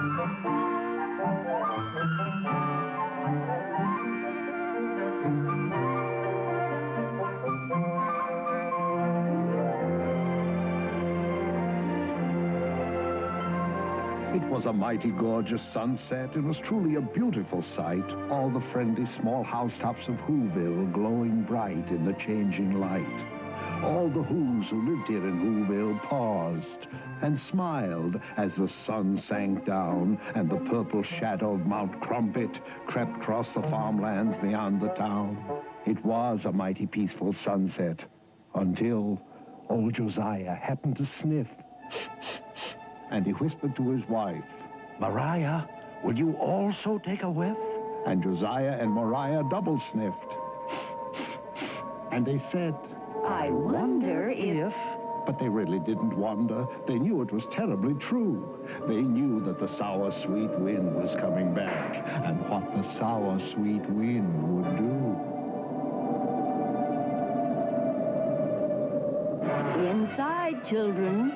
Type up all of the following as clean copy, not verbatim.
It was a mighty gorgeous sunset. It was truly a beautiful sight. All the friendly small housetops of Whoville glowing bright in the changing light. All the Whos who lived here in Whoville paused and smiled as the sun sank down and the purple shadow of Mount Crumpet crept across the farmlands beyond the town. It was a mighty peaceful sunset until old Josiah happened to sniff. And he whispered to his wife, Mariah, will you also take a whiff? And Josiah and Mariah double sniffed. And they said, I wonder if... But they really didn't wonder. They knew it was terribly true. They knew that the sour, sweet wind was coming back, and what the sour, sweet wind would do. Inside, children.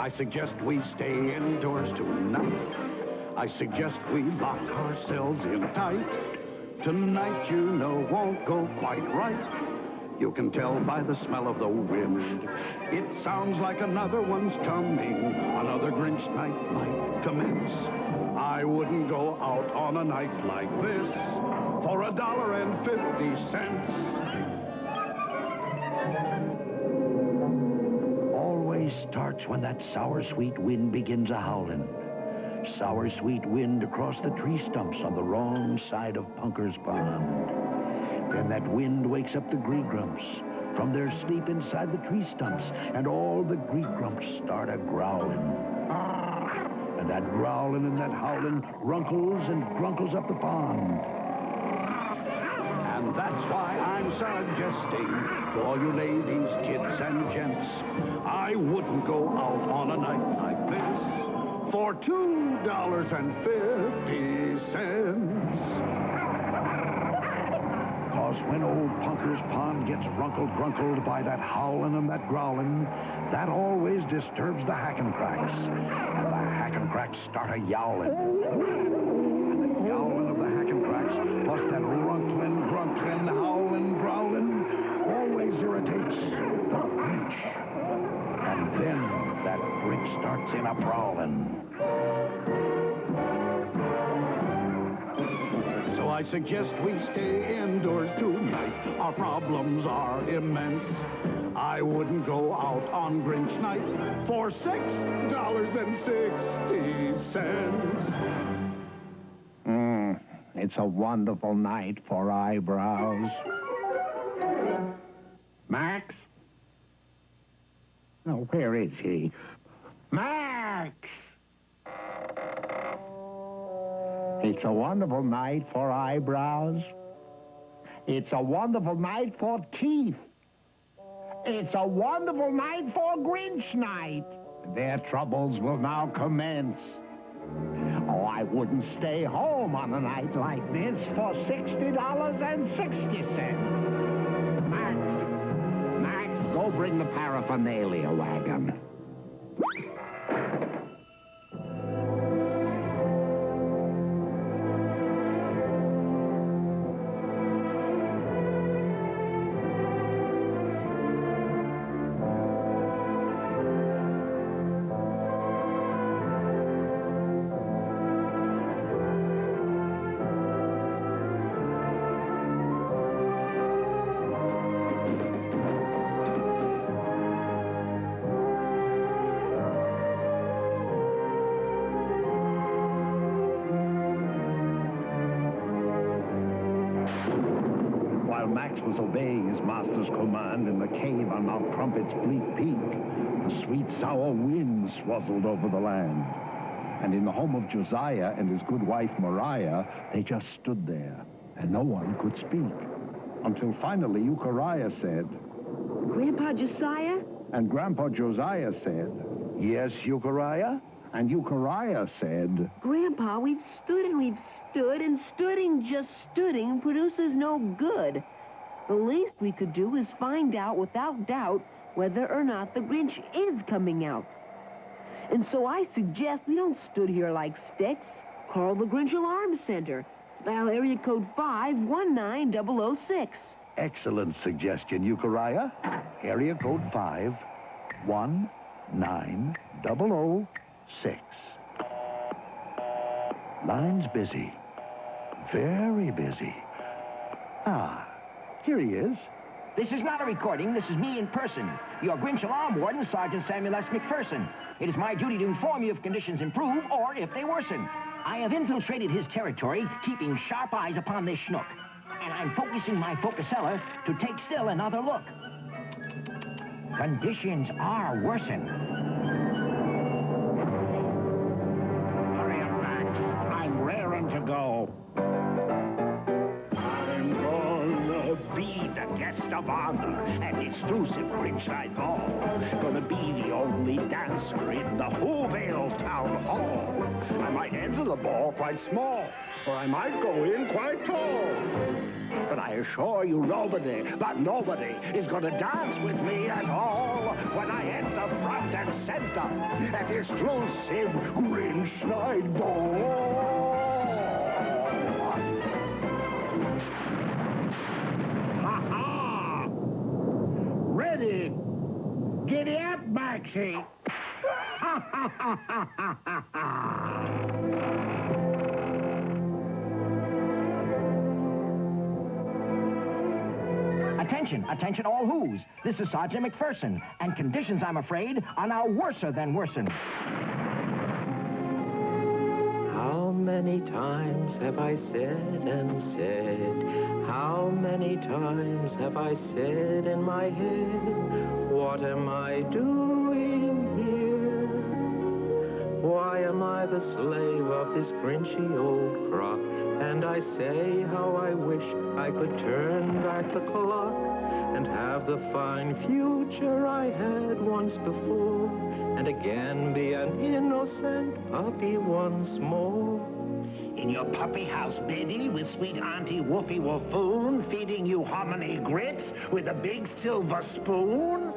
I suggest we stay indoors tonight. I suggest we lock ourselves in tight. Tonight, you know, won't go quite right. You can tell by the smell of the wind. It sounds like another one's coming. Another Grinch night might commence. I wouldn't go out on a night like this for $1.50. Always starts when that sour, sweet wind begins a-howlin'. Sour, sweet wind across the tree stumps on the wrong side of Punker's Pond. Then that wind wakes up the Gree-Grumps from their sleep inside the tree stumps, and all the Gree-Grumps start a-growlin'. And that growlin' and that howlin' runkles and grunkles up the pond. And that's why I'm suggesting to all you ladies, kids, and gents, I wouldn't go out on a night like this for $2.50. 'Cause when old Punker's Pond gets grunkled by that howlin' and that growlin', that always disturbs the Hackencracks. And the Hackencracks start a-yowlin'. And the yowlin' of the Hackencracks, plus that runklin', grunklin', howlin', growlin', always irritates the Grinch. And then that Grinch starts in a-prowlin'. So I suggest we stay indoors tonight. Our problems are immense. I wouldn't go out on Grinch night for $6.60. It's a wonderful night for eyebrows. Max? Oh, where is he? Max! It's a wonderful night for eyebrows. It's a wonderful night for teeth. It's a wonderful night for Grinch night. Their troubles will now commence. Oh, I wouldn't stay home on a night like this for $60.60. Max, go bring the paraphernalia wagon. Max was obeying his master's command in the cave on Mount Crumpet's bleak peak, the sweet, sour wind swazzled over the land. And in the home of Josiah and his good wife, Mariah, they just stood there, and no one could speak. Until finally, Euchariah said... Grandpa Josiah? And Grandpa Josiah said... Yes, Euchariah? And Euchariah said... Grandpa, we've stood and we've stood, and stooding just stooding produces no good. The least we could do is find out without doubt whether or not the Grinch is coming out. And so I suggest we don't stood here like sticks. Call the Grinch Alarm Center. Dial area code 519006. Excellent suggestion, Euchariah. Area code 519006. Line's busy. Very busy. Ah, here he is. This is not a recording. This is me in person. Your Grinch Alarm Warden, Sergeant Samuel S. McPherson. It is my duty to inform you if conditions improve or if they worsen. I have infiltrated his territory, keeping sharp eyes upon this schnook. And I'm focusing my focuseller to take still another look. Conditions are worsen. Hurry up, Max. I'm raring to go. I'm gonna be the guest of honor at the exclusive Grinchside Ball. Gonna be the only dancer in the Whoville Town Hall. I might enter the ball quite small, or I might go in quite tall. But I assure you nobody is gonna dance with me at all when I enter front and center at the exclusive Grinchside Ball. Ready? Giddy up, Maxie. Attention, attention all who's. This is Sergeant McPherson, and conditions, I'm afraid, are now worser than worsen. How many times have I said and said? How many times have I said in my head, what am I doing here? Why am I the slave of this Grinchy old crock? And I say how I wish I could turn back the clock and have the fine future I had once before, and again be an innocent puppy once more. In your puppy house, Betty, with sweet Auntie Woofy Woofoon, feeding you hominy grits with a big silver spoon?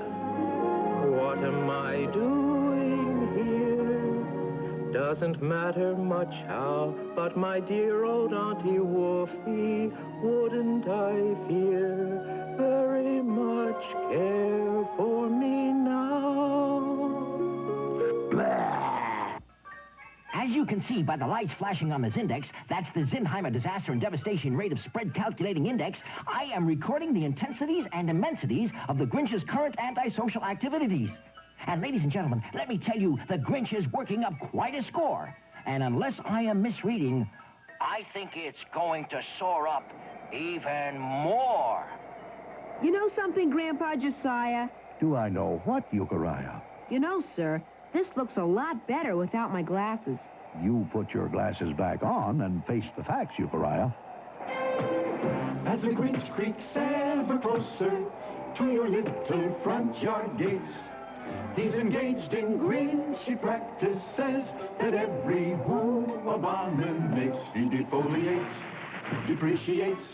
What am I doing here? Doesn't matter much how, but my dear old Auntie Woofy, wouldn't I fear very much care for me now? Blah. As you can see by the lights flashing on the Zindex, that's the Zinheimer Disaster and Devastation Rate of Spread Calculating Index, I am recording the intensities and immensities of the Grinch's current antisocial activities. And ladies and gentlemen, let me tell you, the Grinch is working up quite a score. And unless I am misreading, I think it's going to soar up even more. You know something, Grandpa Josiah? Do I know what, Euchariah? You know, sir, this looks a lot better without my glasses. You put your glasses back on and face the facts, Euchariah. As the Grinch creaks ever closer to your little front yard gates, he's engaged in Grinchy practices that every who abominates. He defoliates, depreciates,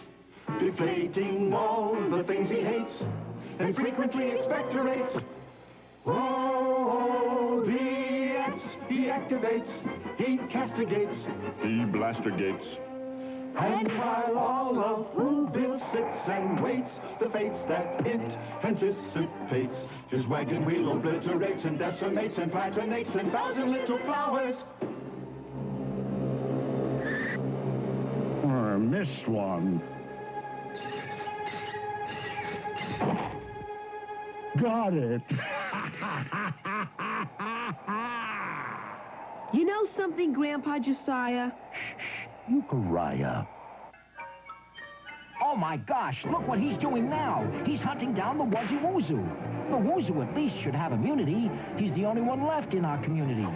deflating all the things he hates, and frequently expectorates. Oh, he activates, he castigates, he blastergates. and while all of Whoville sits and waits the fates that it anticipates, his wagon wheel obliterates and decimates and platinates 1,000 little flowers. Missed one. Got it. You know something, Grandpa Josiah? Euchariah. Oh, my gosh, look what he's doing now. He's hunting down the Wuzzy Woozoo. The Woozoo at least should have immunity. He's the only one left in our community.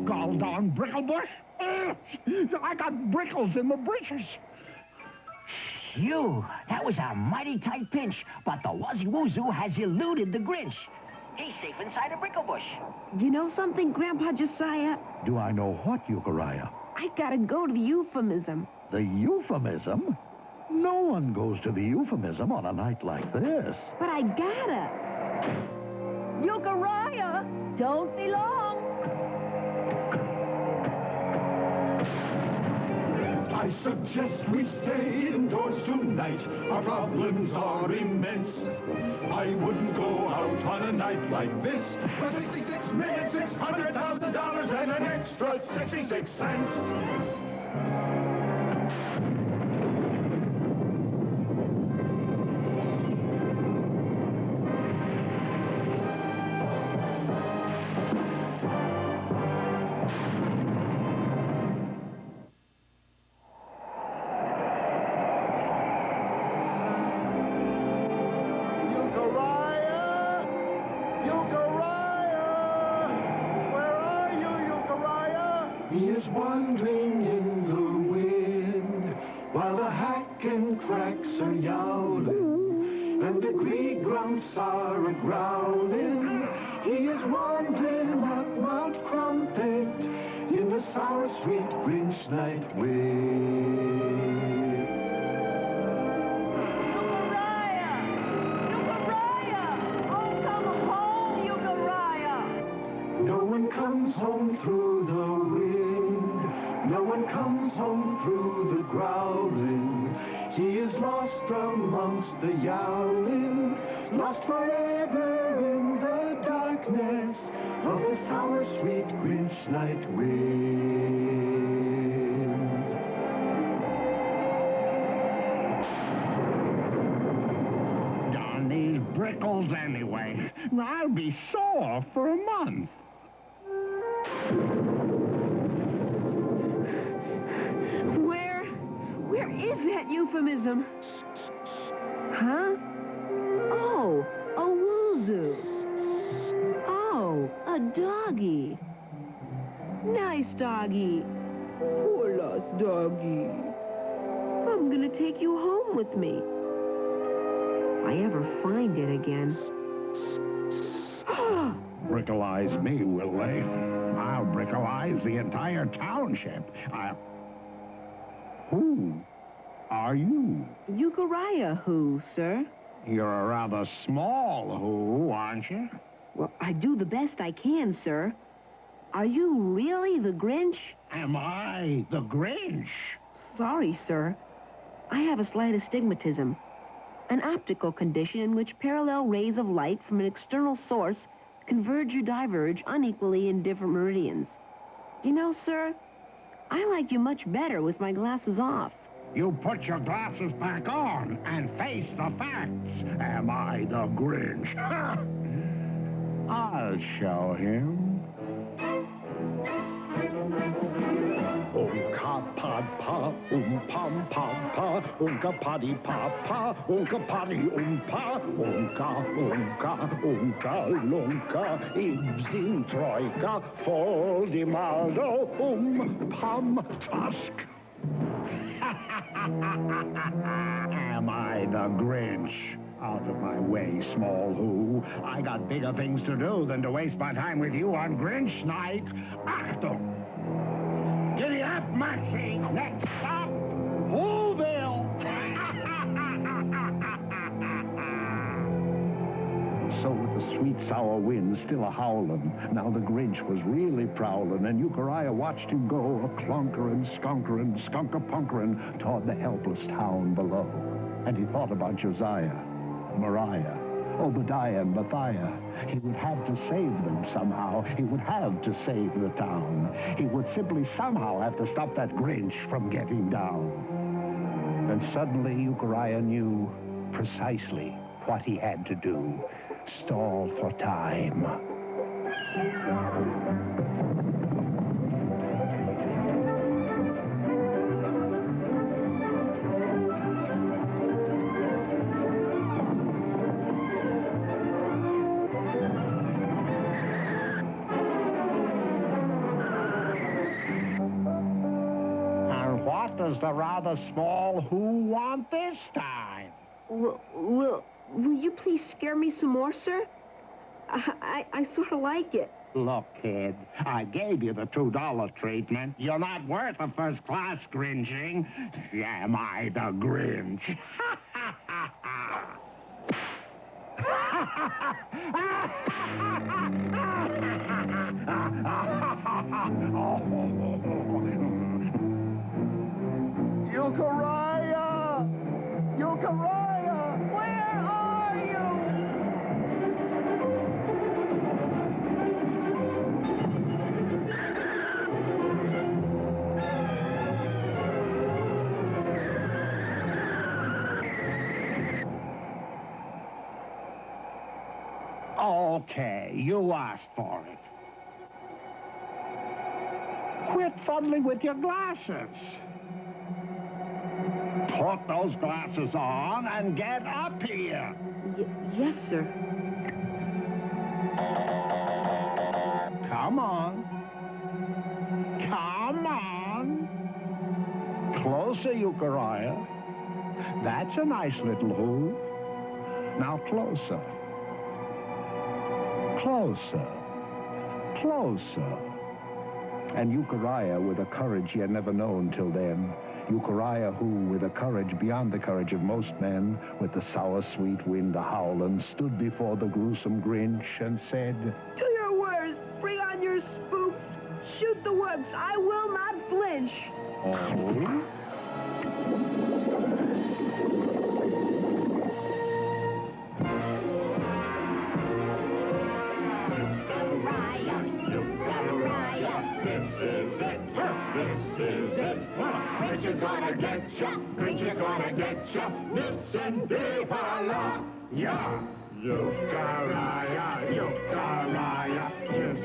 Gall darn Bricklebush. I got brickles in my britches. Phew, that was a mighty tight pinch, but the Wuzzy Woozoo has eluded the Grinch. He's safe inside a bricklebush. You know something, Grandpa Josiah? Do I know what, Euchariah? I gotta go to the euphemism. The euphemism? No one goes to the euphemism on a night like this. But I gotta. Euchariah, don't be long. I suggest we stay indoors tonight. Our problems are immense. I wouldn't go out on a night like this for $66,600,000 and an extra 66 cents. He is wandering in the wind while the hack and cracks are yowling and the green grunts are a-growling. He is wandering up Mount Crumpet in the sour, sweet Grinch night wind. No one comes home through the wind. No one comes home through the growling. He is lost amongst the yowling, lost forever in the darkness of the sour, sweet Grinch night wind. Darn these brickles anyway. I'll be sore for a month. Where is that euphemism? Huh? Oh, a woozoo. Oh, a doggy. Nice doggy. Poor lost doggy. I'm gonna take you home with me. If I ever find it again. Brickleize me, will they? I'll brickleize the entire township. Who are you? Euchariah who, sir? You're a rather small who, aren't you? Well, I do the best I can, sir. Are you really the Grinch? Am I the Grinch? Sorry, sir. I have a slight astigmatism, an optical condition in which parallel rays of light from an external source converge or diverge unequally in different meridians. You know, sir, I like you much better with my glasses off. You put your glasses back on and face the facts. Am I the Grinch? I'll show him. Oomka pod pa, pom pom pa, oomka poddy pa pa, oomka poddy oompa, oomka oomka lunka, ibs in troika, foldi maldo, pom tusk. Am I the Grinch? Out of my way, small who. I got bigger things to do than to waste my time with you on Grinch night. Achtung! Giddy up, Maxie! Next stop, Whoville! So with the sweet sour wind still a-howlin'. Now the Grinch was really prowlin', and Euchariah watched him go a-clunkerin', skunkerin', skunk-a-punkerin' toward the helpless town below. And he thought about Josiah, Mariah, Obadiah, and Matthiah. He would have to save them somehow. He would have to save the town. He would simply somehow have to stop that Grinch from getting down. And suddenly Euchariah knew precisely what he had to do. Stall for time. And what does the rather small Who want this time? Will you please scare me some more, sir? I sort of like it. Look, kid, I gave you the $2 treatment. You're not worth a first-class Grinching. Am I the Grinch? Euchariah! Euchariah! Where are you? Okay, you asked for it. Quit fumbling with your glasses. Put those glasses on and get up here. Yes, sir. Come on. Come on. Closer, Euchariah. That's a nice little Who. Now closer. Closer. Closer. And Euchariah, with a courage he had never known till then, Euchariah, who, with a courage beyond the courage of most men, with the sour, sweet wind a-howlin', stood before the gruesome Grinch and said, To your words, bring on your spooks. Shoot the works, I will not flinch. Oh? Grinch is gonna get ya, Grinch is gonna get ya, nits and give a la, yeah. Euchariah, Euchariah, yes,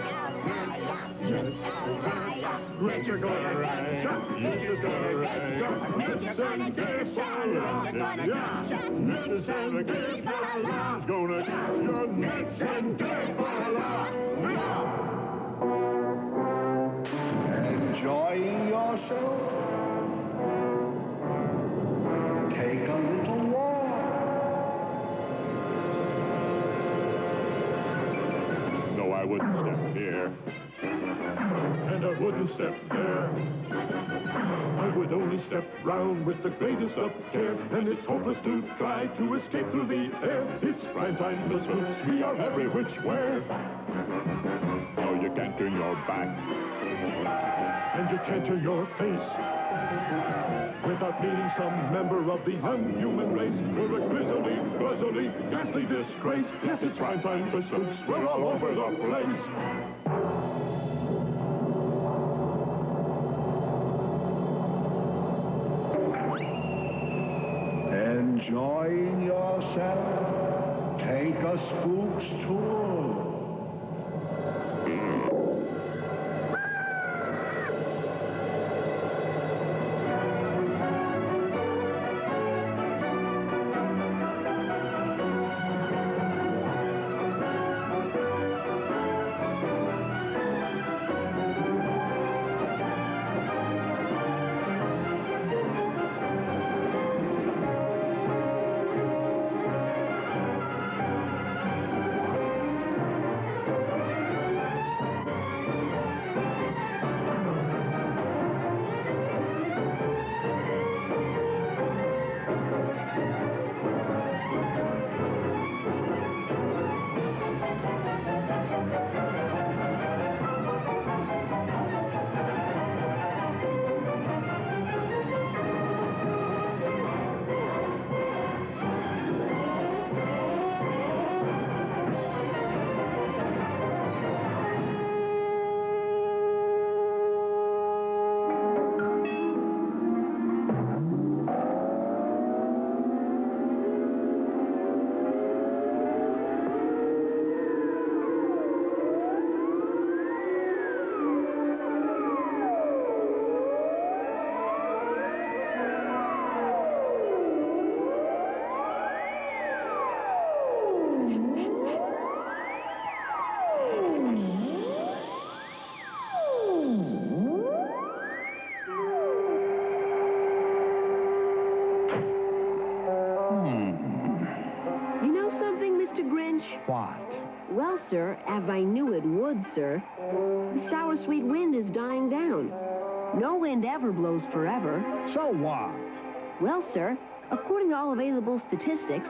yes, Grinch is gonna get ya, Grinch is gonna get ya, nits and give a la, yeah. Nits and give a la, gonna get your nits and give a la, yeah. enjoying yourself? Take a little walk. No, I wouldn't step here. And I wouldn't step there. I would only step round with the greatest of care. And it's hopeless to try to escape through the air. It's prime time for spooks. We are every which way. Oh, you can't turn your back. And you can't turn your face. Without meeting some member of the unhuman race. We're a grisly, guzzly, ghastly disgrace. Yes, it's prime time for spooks. We're all over the place. Enjoying yourself? Take a spook's tour. what? Well, sir, as I knew it would, sir, the sour sweet wind is dying down. No wind ever blows forever. So what? Well, sir, according to all available statistics,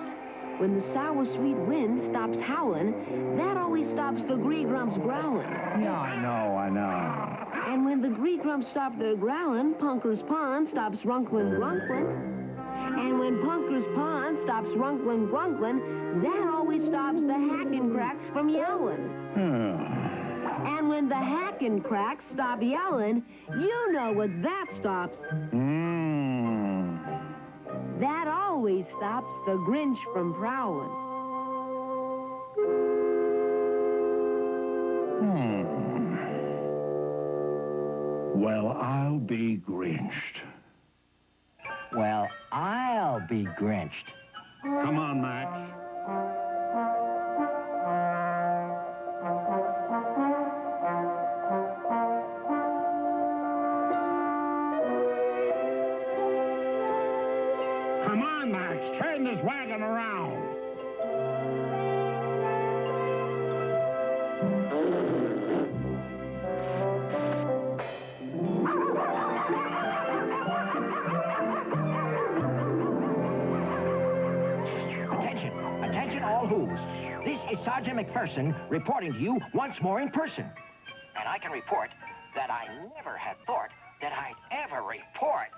when the sour sweet wind stops howling, that always stops the gree-grumps growling. Yeah, I know. And when the gree-grumps stop their growling, Punker's Pond stops runkling grunkling. And when Punker's Pond stops runkling grunkling, that always stops the hackin' from yelling. And when the hackin' stop yelling, you know what that stops. That always stops the Grinch from prowling. Well, I'll be Grinched. Well, I'll be Grinched. Come on, Max. Come on, Max. Turn this wagon around. Attention all who's. This is Sergeant McPherson reporting to you once more in person. And I can report that I never had thought that I'd ever report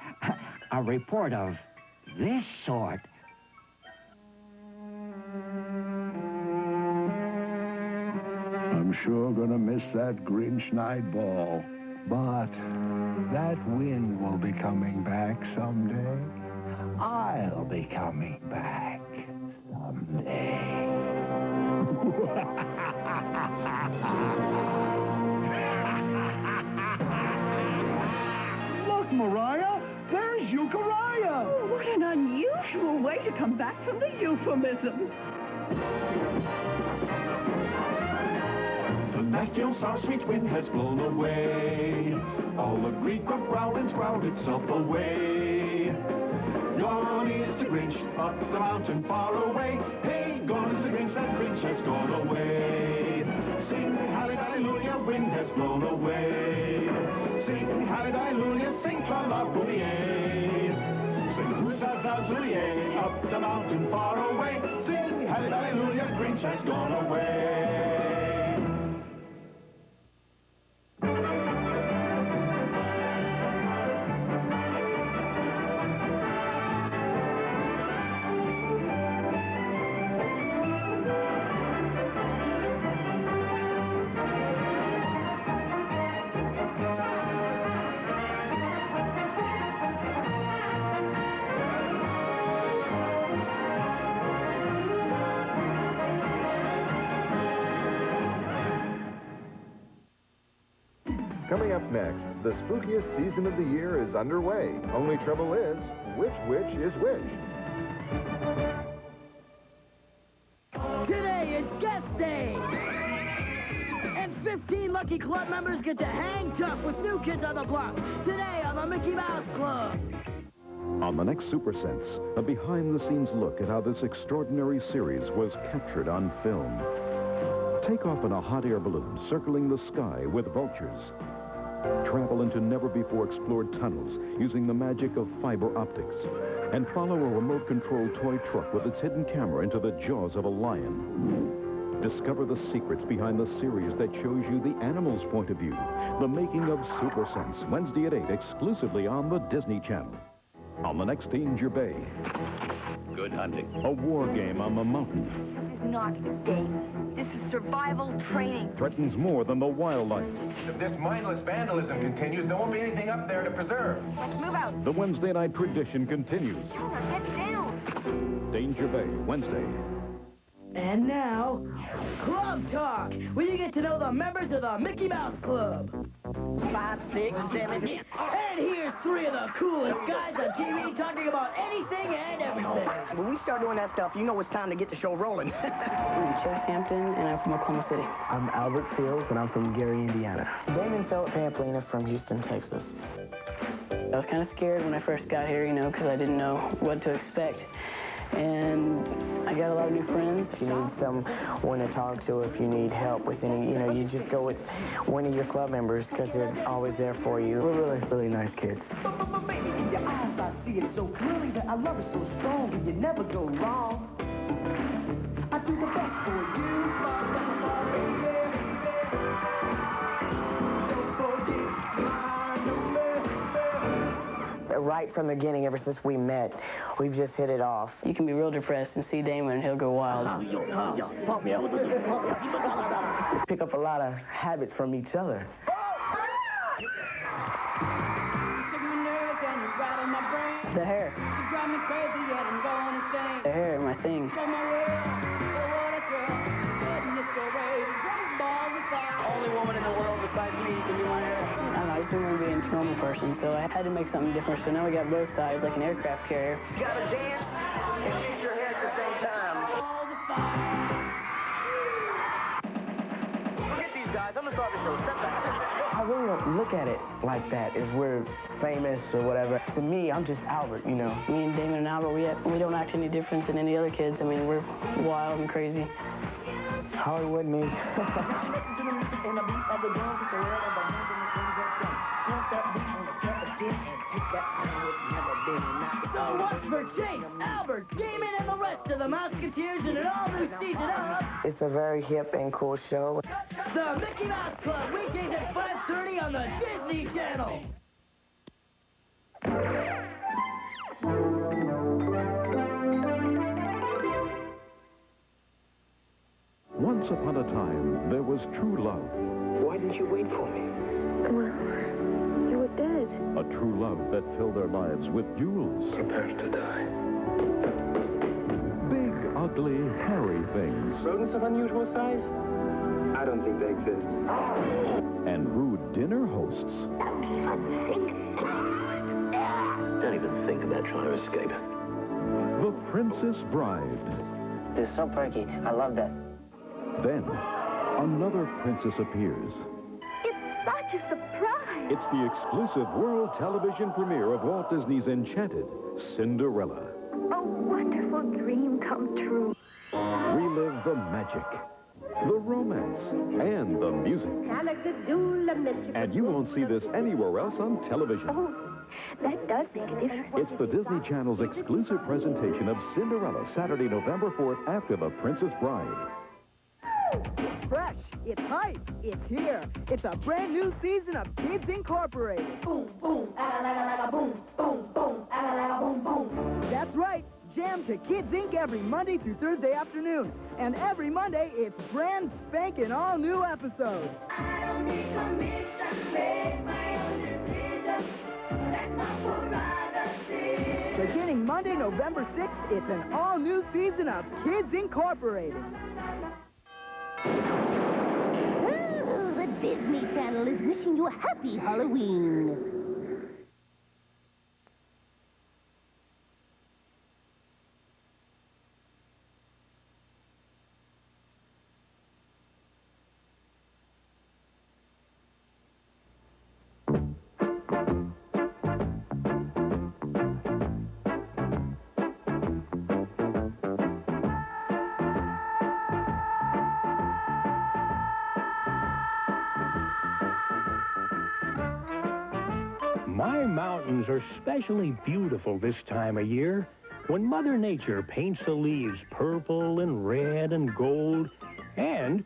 a report of this sort. I'm sure gonna miss that Grinch night ball. But that wind will be coming back someday. I'll be coming back someday. Look, Mariah, there's Euchariah. Oh, what an unusual way to come back from the euphemism. The nasty old sour sweet wind has blown away. All the gree-grump growling's growled itself away. Gone is the Grinch up the mountain far away. Hey, gone is the Grinch, that Grinch has gone away. Sing hallelujah, wind has blown away. Sing hallelujah, sing tra-la-boonie. Sing hoo-da-da-zoolie, up the mountain far away. Sing hallelujah, Grinch has gone away. Coming up next, the spookiest season of the year is underway. Only trouble is, which witch is which? Today is guest day. And 15 lucky club members get to hang tough with new kids on the block. Today on the Mickey Mouse Club. On the next Super Sense, a behind-the-scenes look at how this extraordinary series was captured on film. Take off in a hot air balloon circling the sky with vultures. Travel into never-before-explored tunnels using the magic of fiber optics. And follow a remote-controlled toy truck with its hidden camera into the jaws of a lion. Discover the secrets behind the series that shows you the animal's point of view. The making of Super Sense, Wednesday at 8, exclusively on the Disney Channel. On the next Danger Bay. Good hunting. A war game on the mountain. This is not a game. This is survival training. Threatens more than the wildlife. If this mindless vandalism continues, there won't be anything up there to preserve. Let's move out. The Wednesday night tradition continues. Get down. Danger Bay, Wednesday. And now, Club Talk, where you get to know the members of the Mickey Mouse Club. 5, 6, 7, 8. And here's 3 of the coolest guys on TV talking about anything and everything. When we start doing that stuff, you know it's time to get the show rolling. I'm Jeff Hampton, and I'm from Oklahoma City. I'm Albert Fields, and I'm from Gary, Indiana. Damon Philip Pamplina from Houston, Texas. I was kind of scared when I first got here, you know, because I didn't know what to expect. and I got a lot of new friends. If you need someone to talk to, if you need help with any, you just go with one of your club members because they're always there for you. We're really, really nice kids. Baby, in your eyes, I see it so clearly that I love it so strong, and you never go wrong. I do the best for you, baby. Don't forget my number. Right from the beginning, ever since we met, we've just hit it off. You can be real depressed and see Damon and he'll go wild. We pick up a lot of habits from each other. The hair. The hair, my thing. Only woman in the world besides me can do my hair. I don't know, I just didn't want to be a normal person, so I had to make something different. So now we got both sides, like an aircraft carrier. You gotta dance and shake your hair at the same time. Forget these guys. I'm gonna start this show. Step back. I really don't look at it like that, as we're famous or whatever. To me, I'm just Albert, Me and Damon and Albert, we don't act any different than any other kids. I mean, we're wild and crazy. Hollywood me. So what's for Chase, Albert, Damon, and the rest of the Musketeers in an all-new season of... It's a very hip and cool show. The Mickey Mouse Club, weekdays at 5:30 on the Disney Channel. Once upon a time, there was true love. Why didn't you wait for me? Well, you were dead. A true love that filled their lives with duels. Prepare to die. Big, ugly, hairy things. Rodents of unusual size? I don't think they exist. And rude dinner hosts. Don't even think about trying to escape. The Princess Bride. It's so perky. I love that. Then, another princess appears. It's such a surprise. It's the exclusive world television premiere of Walt Disney's Enchanted, Cinderella. A wonderful dream come true. Relive the magic, the romance, and the music. And you won't see this anywhere else on television. Oh, that does make a difference. It's the Disney Channel's exclusive presentation of Cinderella, Saturday, November 4th, after The Princess Bride. It's fresh, it's hype, it's here. It's a brand new season of Kids Incorporated. Boom, boom, boom, boom, boom, boom, boom. That's right. Jam to Kids Inc. every Monday through Thursday afternoon. And every Monday, it's brand spanking all new episodes. I don't need permission, make my own decisions. Let my prerogative. Beginning Monday, November 6th, it's an all new season of Kids Incorporated. Oh, the Disney Channel is wishing you a happy Halloween. My mountains are especially beautiful this time of year, when Mother Nature paints the leaves purple and red and gold. And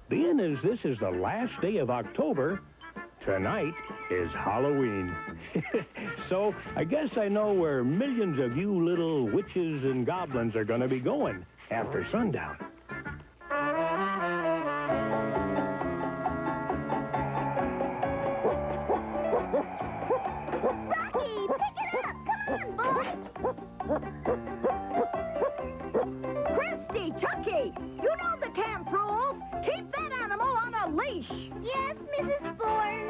being as this is the last day of October, tonight is Halloween. So I guess I know where millions of you little witches and goblins are going to be going after sundown. Christy, Chucky, you know the camp rules. Keep that animal on a leash. Yes, Mrs. Bourne.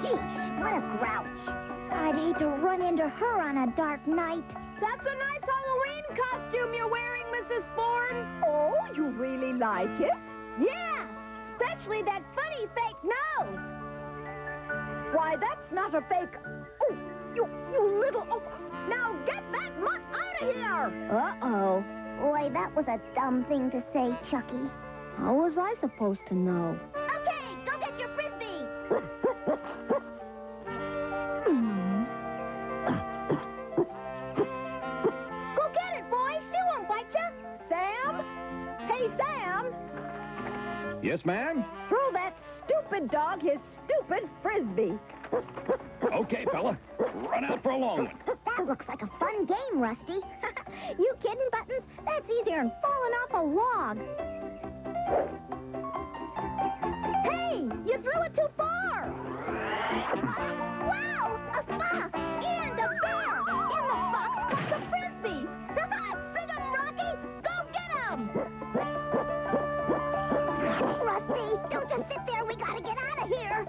Sheesh, what a grouch. I'd hate to run into her on a dark night. That's a nice Halloween costume you're wearing, Mrs. Bourne. Oh, you really like it? Yeah, especially that funny fake nose. Why, that's not a fake... Oh, You little... Oh, now get that mutt out of here! Uh-oh. Boy, that was a dumb thing to say, Chucky. How was I supposed to know? Okay, go get your frisbee! Go get it, boy. She won't bite you. Sam? Hey, Sam! Yes, ma'am? Throw that stupid dog his stupid frisbee. Okay, fella. Run out for a long one. That looks like a fun game, Rusty. You kidding, Buttons? That's easier than falling off a log. Hey, you threw it too far. Wow! A fox and a bear! And the fox got the frisbee. Sing 'em, Rocky. Go get 'em. Rusty, don't just sit there. We gotta get out of here.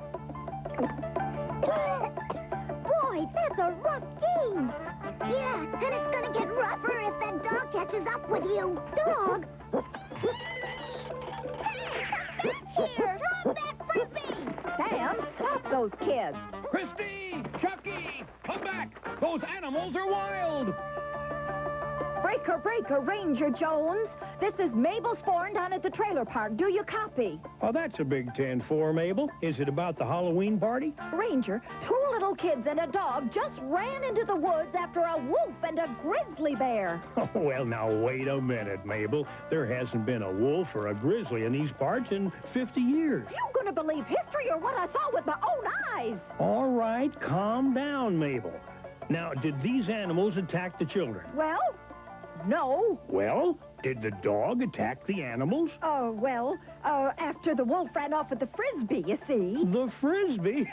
Boy, that's a rough game. Yeah, and it's gonna get rougher if that dog catches up with you. Dog? Hey, here, drop that frisbee. Sam, stop those kids. Christy! Chucky! Come back! Those animals are wild! Breaker, breaker, Ranger Jones. This is Mabel Sporn down at the trailer park. Do you copy? Oh, that's a big 10-4, Mabel. Is it about the Halloween party? Ranger, 2 little kids and a dog just ran into the woods after a wolf and a grizzly bear. Oh, well, now, wait a minute, Mabel. There hasn't been a wolf or a grizzly in these parts in 50 years. You gonna believe history or what I saw with my own eyes? All right, calm down, Mabel. Now, did these animals attack the children? Well, no. Well, did the dog attack the animals? After the wolf ran off with the frisbee, you see. The frisbee?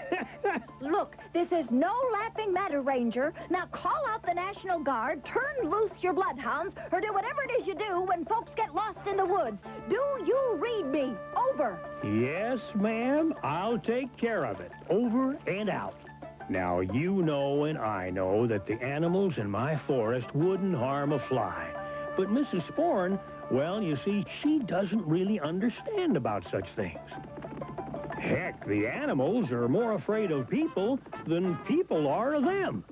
Look, this is no laughing matter, Ranger. Now call out the National Guard, turn loose your bloodhounds, or do whatever it is you do when folks get lost in the woods. Do you read me? Over. Yes, ma'am. I'll take care of it. Over and out. Now, you know and I know that the animals in my forest wouldn't harm a fly. But Mrs. Sporn, well, you see, she doesn't really understand about such things. Heck, the animals are more afraid of people than people are of them.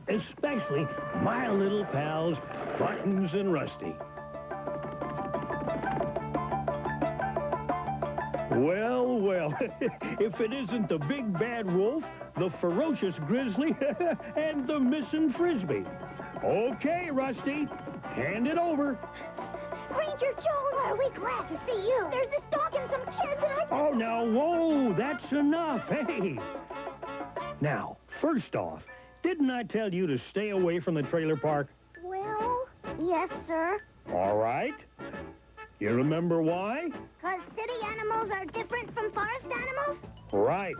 Especially my little pals, Buttons and Rusty. Well, well, if it isn't the big bad wolf, the ferocious grizzly, and the missing frisbee. Okay, Rusty, hand it over. Ranger Jones, are we glad to see you? There's this dog and some kids and I... Oh, now, whoa, that's enough, hey. Now, first off, didn't I tell you to stay away from the trailer park? Well, yes, sir. All right. You remember why? 'Cause city animals are different from forest animals? Right.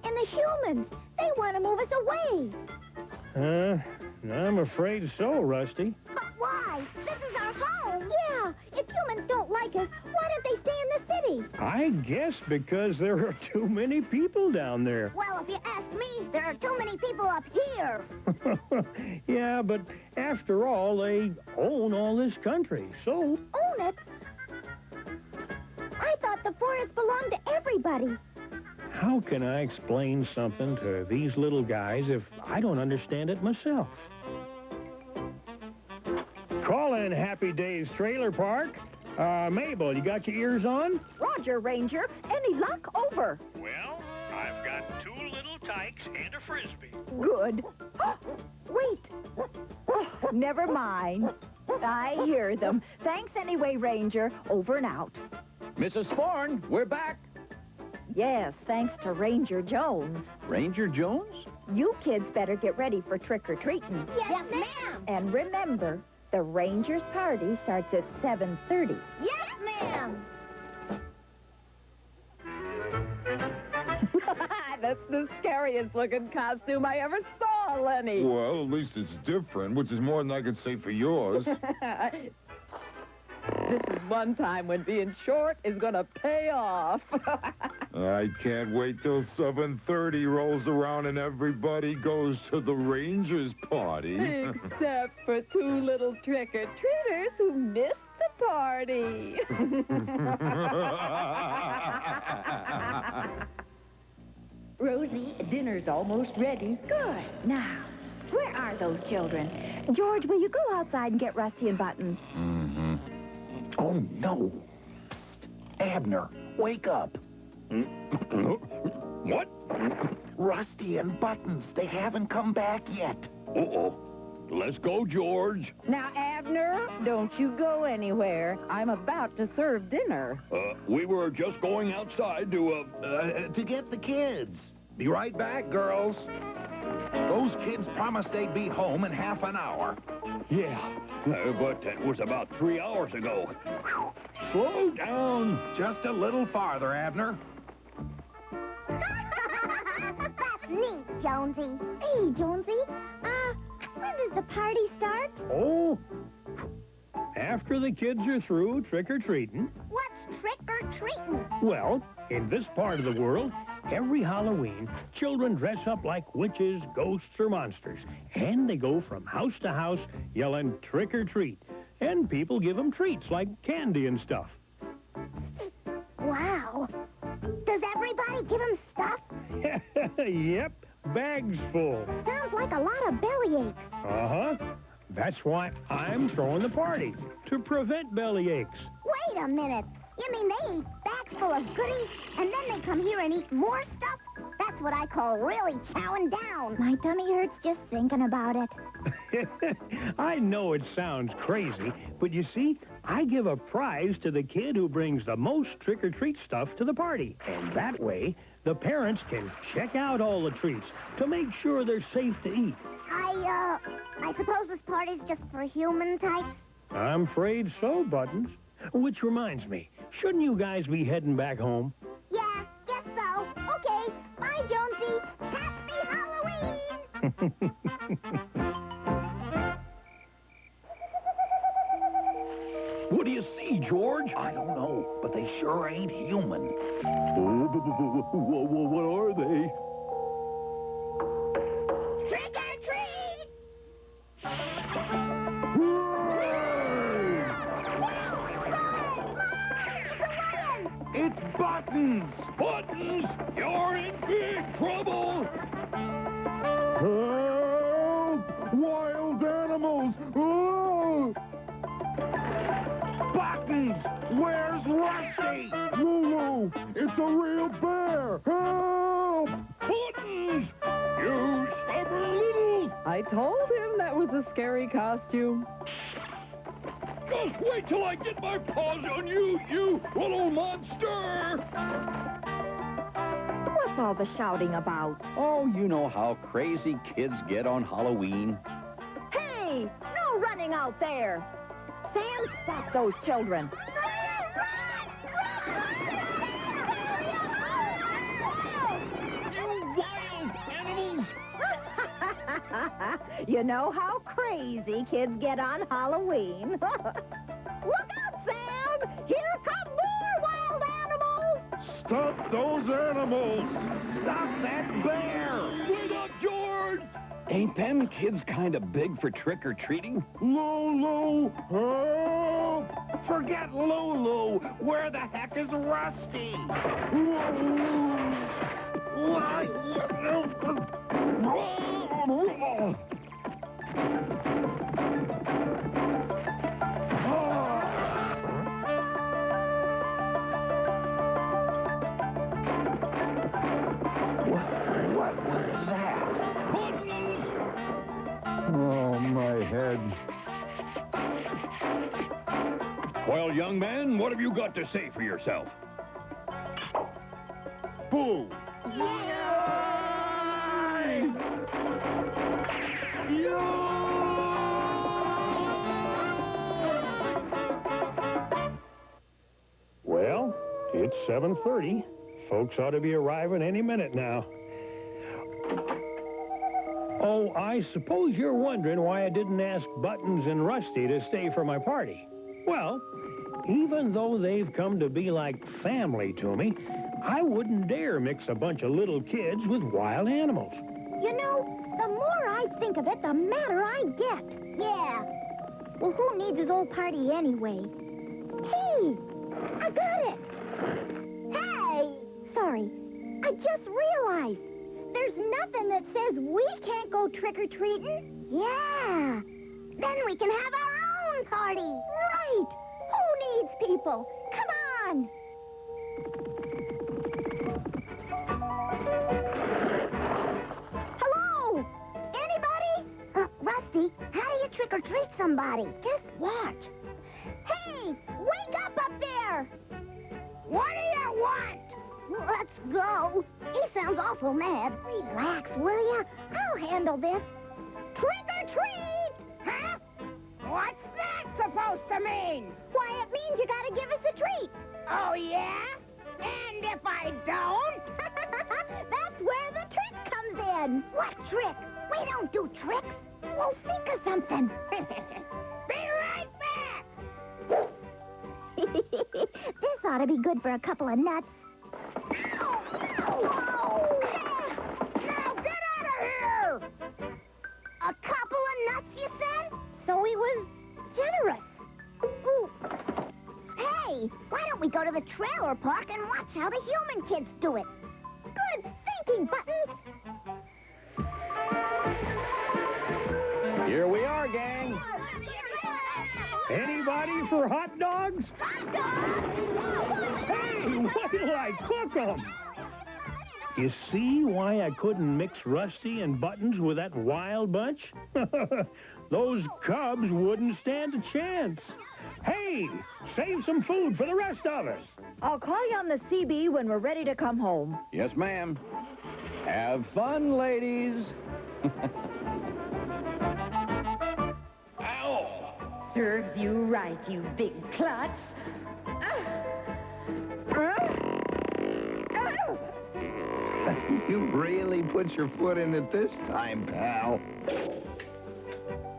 And the humans, they want to move us away. I'm afraid so, Rusty. But why? This is our home. Yeah, if humans don't like us, why don't they stay in the city? I guess because there are too many people down there. Well, if you ask me, there are too many people up here. Yeah, but after all, they own all this country, so... Own it? I thought the forest belonged to everybody. How can I explain something to these little guys if I don't understand it myself? Call in Happy Days Trailer Park. Mabel, you got your ears on? Roger, Ranger. Any luck? Over. Well, I've got 2 little tykes and a frisbee. Good. Wait. Oh, never mind. I hear them. Thanks anyway, Ranger. Over and out. Mrs. Sporn, we're back. Yes, thanks to Ranger Jones. Ranger Jones? You kids better get ready for trick-or-treating. Yes, ma'am. And remember, the Rangers' party starts at 7:30. Yes, ma'am. That's the scariest-looking costume I ever saw, Lenny. Well, at least it's different, which is more than I could say for yours. This is one time when being short is going to pay off. I can't wait till 7:30 rolls around and everybody goes to the Rangers party. Except for 2 little trick-or-treaters who missed the party. Rosie, See, dinner's almost ready. Good. Now, where are those children? George, will you go outside and get Rusty and Buttons? Mm-hmm. Oh, no. Psst. Abner, wake up. What? Rusty and Buttons, they haven't come back yet. Uh-oh. Let's go, George. Now, Abner, don't you go anywhere. I'm about to serve dinner. We were just going outside to get the kids. Be right back, girls. Those kids promised they'd be home in half an hour. Yeah, but that was about 3 hours ago. Slow down. Just a little farther, Abner. That's neat, Jonesy. Hey, Jonesy. When does the party start? Oh, after the kids are through trick-or-treating. What's trick-or-treating? Well, in this part of the world, every Halloween, children dress up like witches, ghosts, or monsters. And they go from house to house yelling trick-or-treat. And people give them treats like candy and stuff. Wow. Does everybody give them stuff? Yep, bags full. Sounds like a lot of bellyaches. Uh-huh. That's why I'm throwing the party, to prevent bellyaches. Wait a minute. You mean they eat bags full of goodies, and then they come here and eat more stuff? That's what I call really chowing down. My tummy hurts just thinking about it. I know it sounds crazy, but you see, I give a prize to the kid who brings the most trick-or-treat stuff to the party. And that way, the parents can check out all the treats to make sure they're safe to eat. I suppose this party's just for human types? I'm afraid so, Buttons. Which reminds me, shouldn't you guys be heading back home? Yeah, guess so. Okay, bye, Jonesy. Happy Halloween! What do you see, George? I don't know, but they sure ain't human. What are they? Trick or treat! It's Buttons! Buttons, you're in big trouble! Help! Wild animals! Oh! Buttons! Where's Rusty? Lulu! It's a real bear! Help! Buttons! You stubborn little... I told him that was a scary costume. Just wait till I get my paws on you, you little monster! What's all the shouting about? Oh, you know how crazy kids get on Halloween. Hey, no running out there. Sam, stop those children. You wild animals! You know how crazy kids get on Halloween. Look out, Sam! Here come more wild animals! Stop those animals! Stop that bear! Wait up, George! Ain't them kids kind of big for trick-or-treating? Lulu! Help! Forget Lulu! Where the heck is Rusty? What was that? Oh, my head. Well, young man, what have you got to say for yourself? Boo! Well, it's 7:30. Folks ought to be arriving any minute now. Oh, I suppose you're wondering why I didn't ask Buttons and Rusty to stay for my party. Well, even though they've come to be like family to me, I wouldn't dare mix a bunch of little kids with wild animals. You know, the more I think of it, the madder I get. Yeah. Well, who needs his old party anyway? Hey! I got it! Hey! Sorry. I just realized. There's nothing that says we can't go trick-or-treating. Yeah. Then we can have our own party. Right. Who needs people? Come on. Hello? Anybody? Rusty, how do you trick-or-treat somebody? Just watch. Hey, wake up there! What do you want? Let's go. He sounds awful mad. Relax, will you? I'll handle this. Trick-or-treat! Huh? What's that supposed to mean? Why, it means you gotta give us a treat. Oh, yeah? And if I don't? That's where the trick comes in. What trick? We don't do tricks. We'll think of something. Be right back! This ought to be good for a couple of nuts. Whoa! Now get out of here! A couple of nuts, you said? So he was generous. Ooh. Hey, why don't we go to the trailer park and watch how the human kids do it? Good thinking, Buttons. Here we are, gang. Anybody for hot dogs? Hot dogs! Hey, wait till I cook them. You see why I couldn't mix Rusty and Buttons with that wild bunch? Those cubs wouldn't stand a chance. Hey, save some food for the rest of us. I'll call you on the CB when we're ready to come home. Yes, ma'am. Have fun, ladies. Serves you right, you big klutz. You really put your foot in it this time, pal.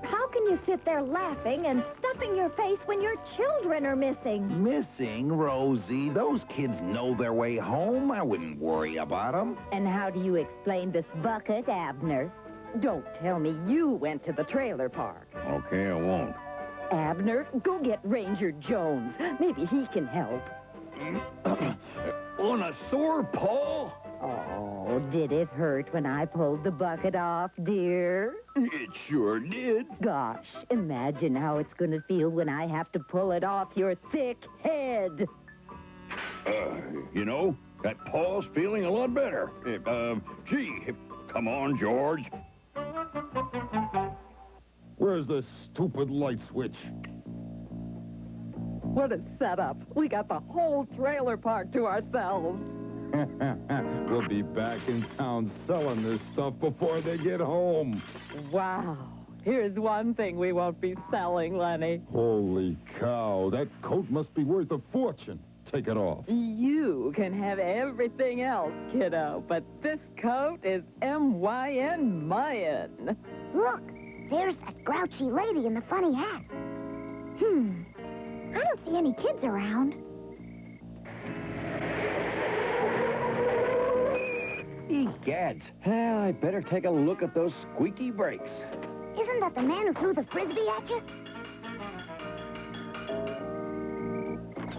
How can you sit there laughing and stuffing your face when your children are missing? Missing, Rosie? Those kids know their way home. I wouldn't worry about them. And how do you explain this bucket, Abner? Don't tell me you went to the trailer park. Okay, I won't. Abner, go get Ranger Jones. Maybe he can help. On a sore paw? Oh, did it hurt when I pulled the bucket off, dear? It sure did. Gosh, imagine how it's going to feel when I have to pull it off your thick head. You know, that paw's feeling a lot better. Gee, come on, George. Where's the stupid light switch? What a setup. We got the whole trailer park to ourselves. We'll be back in town selling this stuff before they get home. Wow. Here's one thing we won't be selling, Lenny. Holy cow, that coat must be worth a fortune. Take it off. You can have everything else, kiddo, but this coat is M-Y-N Mayan. Look, there's that grouchy lady in the funny hat. I don't see any kids around. Egads. I better take a look at those squeaky brakes. Isn't that the man who threw the frisbee at you?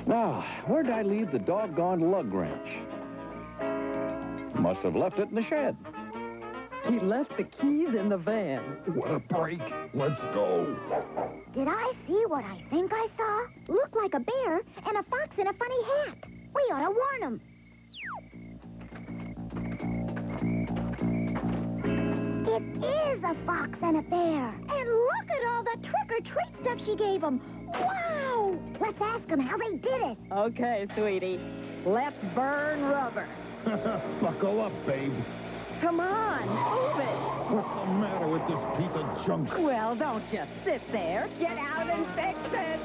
Now, where'd I leave the doggone lug wrench? Must have left it in the shed. He left the keys in the van. What a break. Let's go. Did I see what I think I saw? Looked like a bear and a fox in a funny hat. We ought to warn them. It is a fox and a bear. And look at all the trick-or-treat stuff she gave them. Wow! Let's ask them how they did it. Okay, sweetie. Let's burn rubber. Buckle up, babe. Come on, move it. What's the matter with this piece of junk? Well, don't just sit there. Get out and fix it.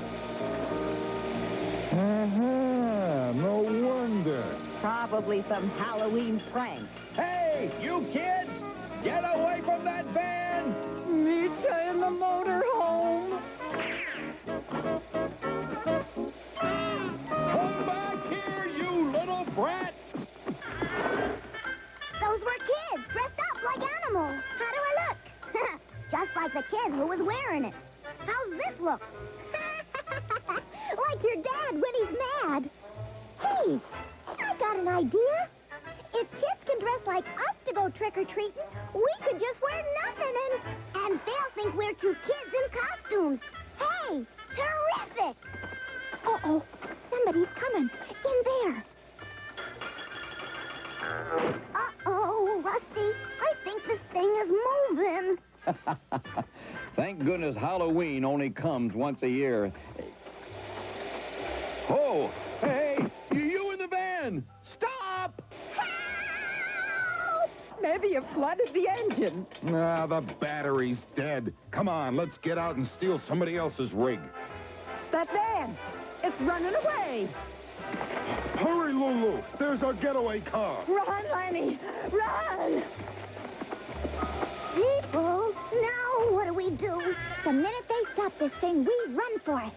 No wonder. Probably some Halloween prank. Hey, you kids! Get away from that van! Meet you in the motor home. Come back here, you little brats! Those were kids dressed up like animals. How do I look? Just like the kid who was wearing it. How's this look? Like your dad when he's mad. Hey, I got an idea. If kids can dress like us to go go trick-or-treating, we could just wear nothing and they'll think we're two kids in costumes. Hey, terrific! Uh-oh, somebody's coming. In there. Uh-oh, Rusty, I think this thing is moving. Thank goodness Halloween only comes once a year. Oh, hey, you in the van! Stop! Maybe you flooded the engine. Ah, the battery's dead. Come on, let's get out and steal somebody else's rig. That van, it's running away. Hurry, Lulu! There's our getaway car! Run, Lenny! Run! People, now what do we do? The minute they stop this thing, we run for it.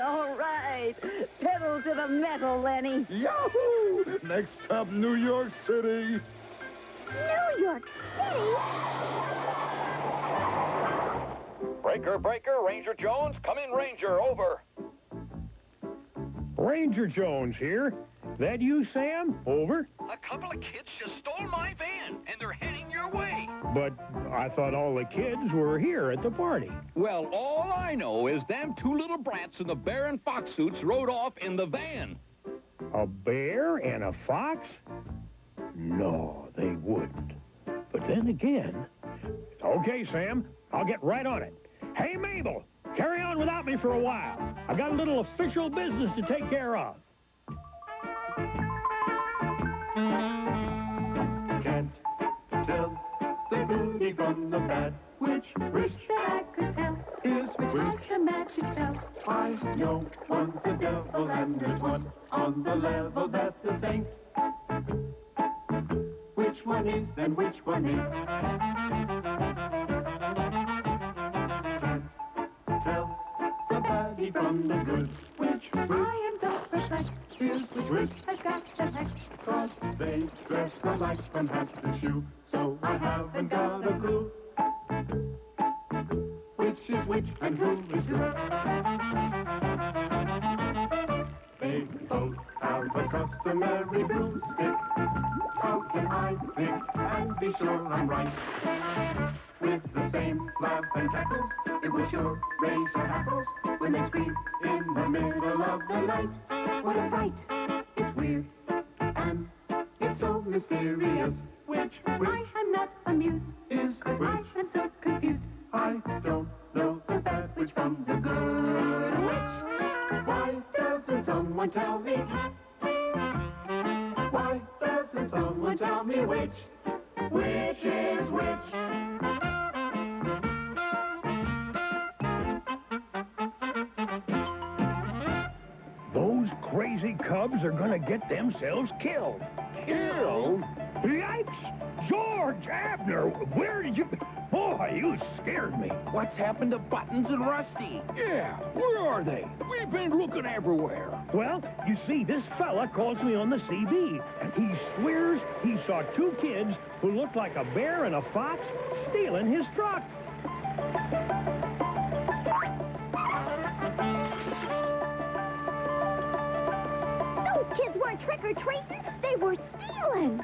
All right. Pedal to the metal, Lenny. Yahoo! Next stop, New York City. New York City? Breaker, breaker, Ranger Jones. Come in, Ranger. Over. Ranger Jones here. That you, Sam? Over. A couple of kids just stole my van, and they're heading your way. But I thought all the kids were here at the party. Well, all I know is them two little brats in the bear and fox suits rode off in the van. A bear and a fox? No, they wouldn't. But then again... Okay, Sam, I'll get right on it. Hey, Mabel, carry on without me for a while. I got a little official business to take care of. Can't tell the goody from the bad. Which wish that I could tell is which the magic spell. I know one's the devil and there's one on the level that's the saint. Which one is and which one is? Can't tell the baddie from the good. Which I am so precise is which has got the heck. 'Cause they dress alike from hat to shoe, so I haven't got a clue. Which is which and who is who? They both have a customary broomstick. How can I think and be sure I'm right? With the same laugh and cackles, it will sure raise your hackles when they scream in the middle of the night. What a fright! It's weird and it's so mysterious. Which I am not amused. Is which? I am so confused. I don't know the bad which from the good. Which? Why doesn't someone tell me? Why doesn't someone tell me which? Which is which? Those crazy cubs are gonna get themselves killed. Killed? Yikes! George Abner, where did you... Boy, you scared me. What's happened to Buttons and Rusty? Yeah, where are they? We've been looking everywhere. Well, you see, this fella calls me on the CB, and he swears he saw two kids who looked like a bear and a fox stealing his truck. Those kids weren't trick-or-treating. They were stealing.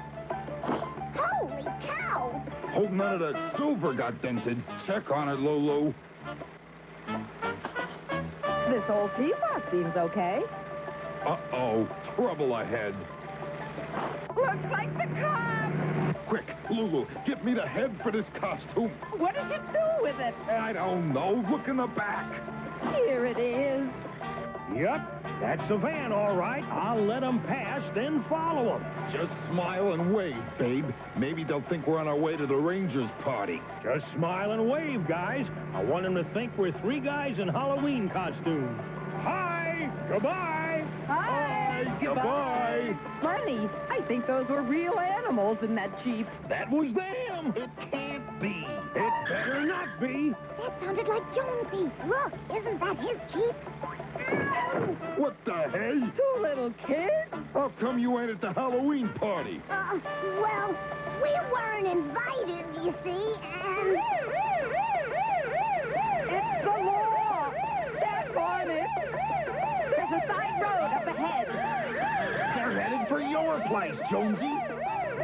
Holy cow! Hope none of that silver got dented. Check on it, Lulu. This old teapot seems okay. Uh-oh, trouble ahead. Looks like the cops! Quick, Lulu, get me the head for this costume. What did you do with it? I don't know. Look in the back. Here it is. Yep, that's the van, all right. I'll let them pass, then follow them. Just smile and wave, babe. Maybe they'll think we're on our way to the Rangers party. Just smile and wave, guys. I want them to think we're three guys in Halloween costumes. Hi! Goodbye! Hi! Goodbye! Funny, I think those were real animals in that Jeep. That was them! It can't be. It better not be. That sounded like Jonesy. Look, isn't that his Jeep? What the hey? Two little kids? How come you ain't at the Halloween party? Well, we weren't invited, you see, and... It's the law! Step on it! There's a side road up ahead. They're headed for your place, Jonesy.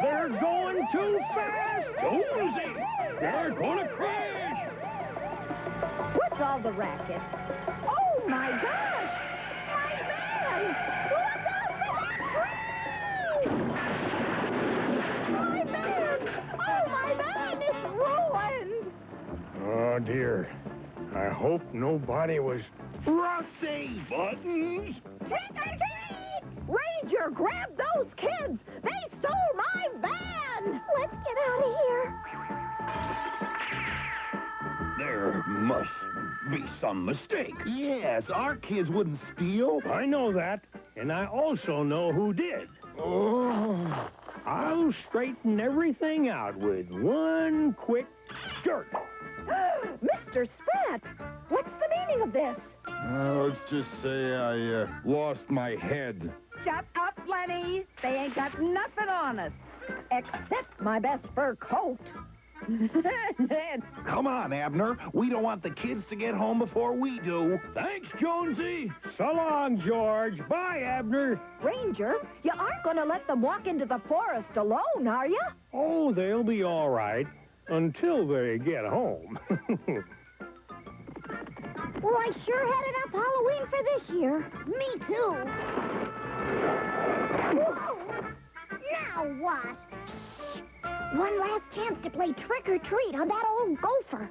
They're going too fast! Cozy! They're gonna crash! What's all the racket? Oh, my gosh! My van! Look out for that tree! My van! Oh, my van is ruined! Oh, dear. I hope nobody was... Rusty! Buttons! Trick or treat! Ranger, grab those kids! They stole my van! Let's get out of here. There must be some mistake. Yes, our kids wouldn't steal. I know that, and I also know who did. Oh. I'll straighten everything out with one quick jerk. Mr. Sprat, what's the meaning of this? Let's just say I lost my head. Shut up, Lenny. They ain't got nothing on us. Except my best fur coat. Come on, Abner. We don't want the kids to get home before we do. Thanks, Jonesy. So long, George. Bye, Abner. Ranger, you aren't going to let them walk into the forest alone, are you? Oh, they'll be all right until they get home. Well, I sure had enough Halloween for this year. Me too. Whoa! Now what? Shh. One last chance to play trick or treat on that old gopher.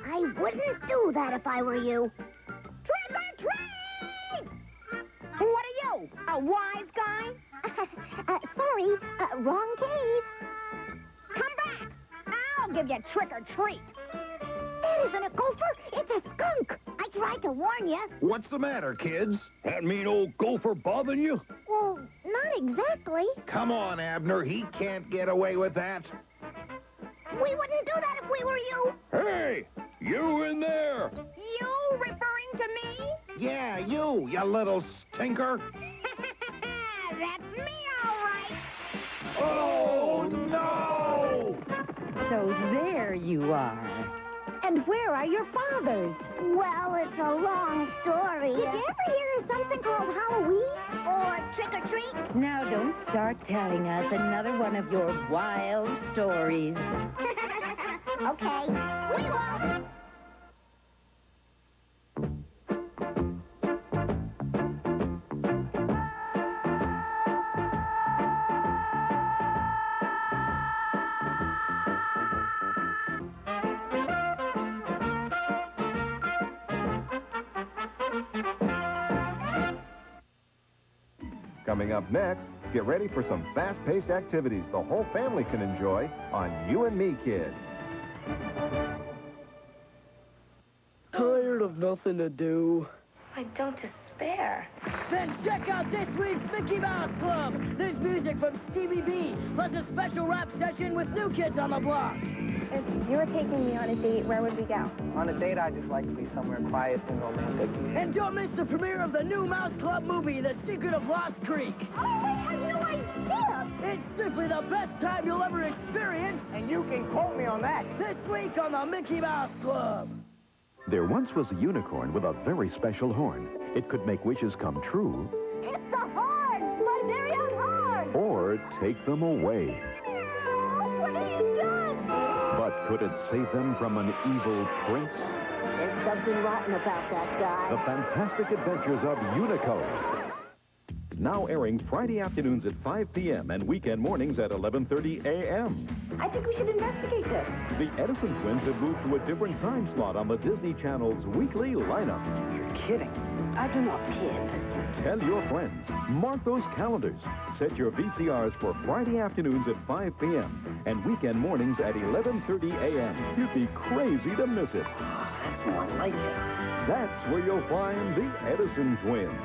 I wouldn't do that if I were you. Trick or treat! What are you, a wise guy? Sorry, wrong case. Come back. I'll give you trick or treat. That isn't a gopher, it's a skunk. I tried to warn you. What's the matter, kids? That mean old gopher bothering you? Well, not exactly. Come on, Abner. He can't get away with that. We wouldn't do that if we were you. Hey, you in there. You referring to me? Yeah, you little stinker. That's me, all right. Oh, no! So there you are. And where are your fathers? Well, it's a long story. Did you ever hear of something called Halloween? Or trick or treat? Now don't start telling us another one of your wild stories. Okay, we will. Coming up next, get ready for some fast-paced activities the whole family can enjoy on You and Me, Kids. Tired of nothing to do? I don't despair. Then check out this week's Mickey Mouse Club. There's music from Stevie B, plus a special rap session with New Kids on the Block. If you were taking me on a date, where would we go? On a date, I just like to be somewhere quiet and romantic. And don't miss the premiere of the new Mouse Club movie, The Secret of Lost Creek. Oh, I had no idea. It's simply the best time you'll ever experience. And you can quote me on that. This week on the Mickey Mouse Club. There once was a unicorn with a very special horn. It could make wishes come true. It's the horn, my very own horn. Or take them away. What have you done? But could it save them from an evil prince? There's something rotten about that guy. The Fantastic Adventures of Unico. Now airing Friday afternoons at 5 p.m. and weekend mornings at 11:30 a.m. I think we should investigate this. The Edison twins have moved to a different time slot on the Disney Channel's weekly lineup. You're kidding. I do not kid. Tell your friends. Mark those calendars. Set your VCRs for Friday afternoons at 5 p.m. and weekend mornings at 11:30 a.m. You'd be crazy to miss it. That's more like it. That's where you'll find the Edison twins.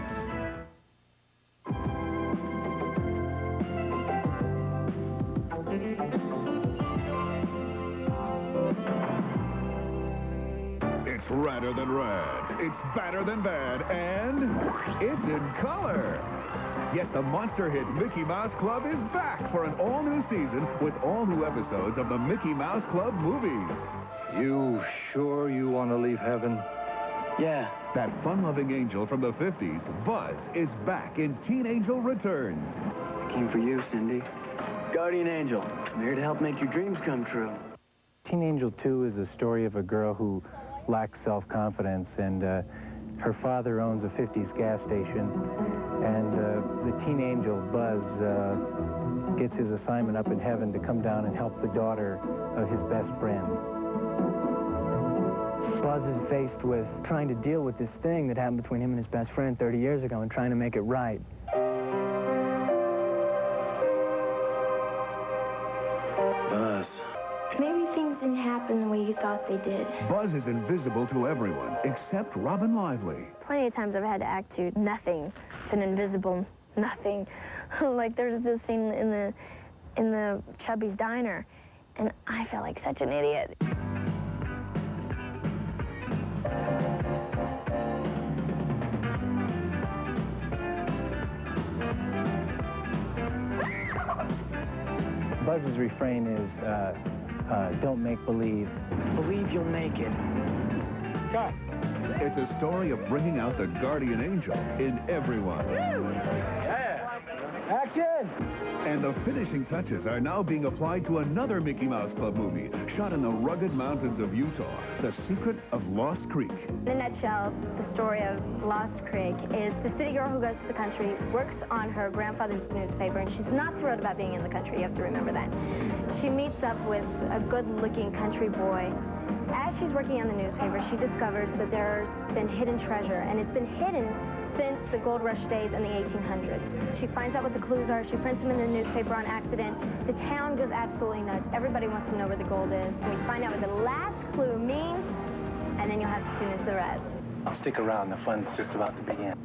It's redder than red, it's badder than bad, and it's in color. Yes, the monster hit Mickey Mouse Club is back for an all-new season with all new episodes of the Mickey Mouse Club movies. You sure you want to leave heaven? Yeah. That fun-loving angel from the 50s, Buzz, is back in Teen Angel Returns. Came for you, Cindy. Guardian Angel. I'm here to help make your dreams come true. Teen Angel 2 is a story of a girl who lacks self-confidence, and her father owns a 50s gas station, and the teen angel, Buzz, gets his assignment up in heaven to come down and help the daughter of his best friend. Buzz is faced with trying to deal with this thing that happened between him and his best friend 30 years ago and trying to make it right. Buzz. Maybe things didn't happen the way you thought they did. Buzz is invisible to everyone except Robin Lively. Plenty of times I've had to act to nothing. It's an invisible nothing. Like there's this scene in the Chubby's Diner, and I felt like such an idiot. Buzz's refrain is, don't make believe. Believe you'll make it. Cut. It's a story of bringing out the guardian angel in everyone. Action! And the finishing touches are now being applied to another Mickey Mouse Club movie shot in the rugged mountains of Utah, The Secret of Lost Creek. In a nutshell, the story of Lost Creek is the city girl who goes to the country, works on her grandfather's newspaper, and she's not thrilled about being in the country. You have to remember that. She meets up with a good-looking country boy. As she's working on the newspaper, she discovers that there's been hidden treasure, and it's been hidden since the gold rush days in the 1800s. She finds out what the clues are. She prints them in the newspaper on accident. The town goes absolutely nuts. Everybody wants to know where the gold is. And we find out what the last clue means, and then you'll have to tune into the rest. I'll stick around. The fun's just about to begin.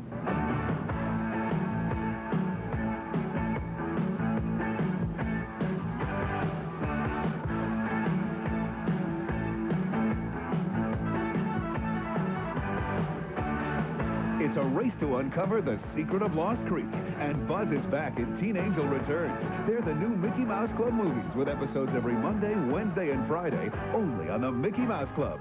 It's a race to uncover the secret of Lost Creek, and Buzz is back in Teen Angel Returns. They're the new Mickey Mouse Club movies with episodes every Monday, Wednesday, and Friday, only on the Mickey Mouse Club.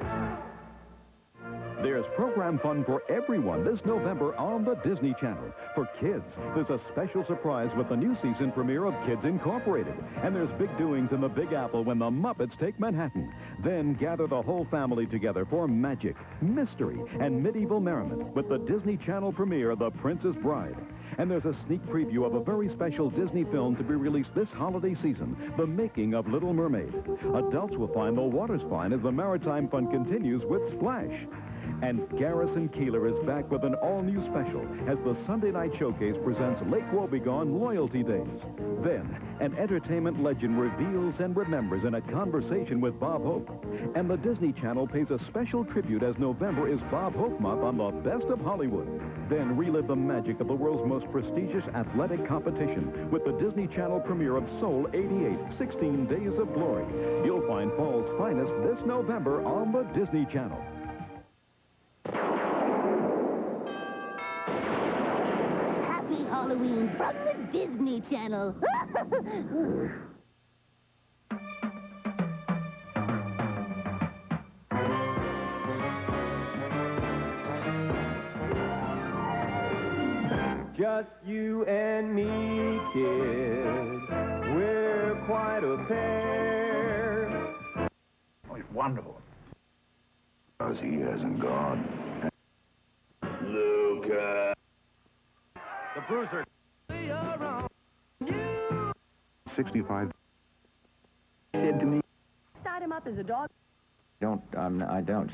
There's program fun for everyone this November on the Disney Channel. For kids, there's a special surprise with the new season premiere of Kids Incorporated. And there's big doings in the Big Apple when the Muppets take Manhattan. Then gather the whole family together for magic, mystery, and medieval merriment with the Disney Channel premiere of The Princess Bride. And there's a sneak preview of a very special Disney film to be released this holiday season, The Making of Little Mermaid. Adults will find the water's fine as the maritime fun continues with Splash. And Garrison Keillor is back with an all-new special as the Sunday Night Showcase presents Lake Wobegon Loyalty Days. Then, an entertainment legend reveals and remembers in a conversation with Bob Hope. And the Disney Channel pays a special tribute as November is Bob Hope Month on the Best of Hollywood. Then relive the magic of the world's most prestigious athletic competition with the Disney Channel premiere of Soul 88, 16 Days of Glory. You'll find fall's finest this November on the Disney Channel. Happy Halloween from the Disney Channel. Just you and me, kid. We're quite a pair. Oh, he's wonderful. Because he hasn't gone. Luca. The Bruiser. 65. Did to me. Start him up as a dog. I don't.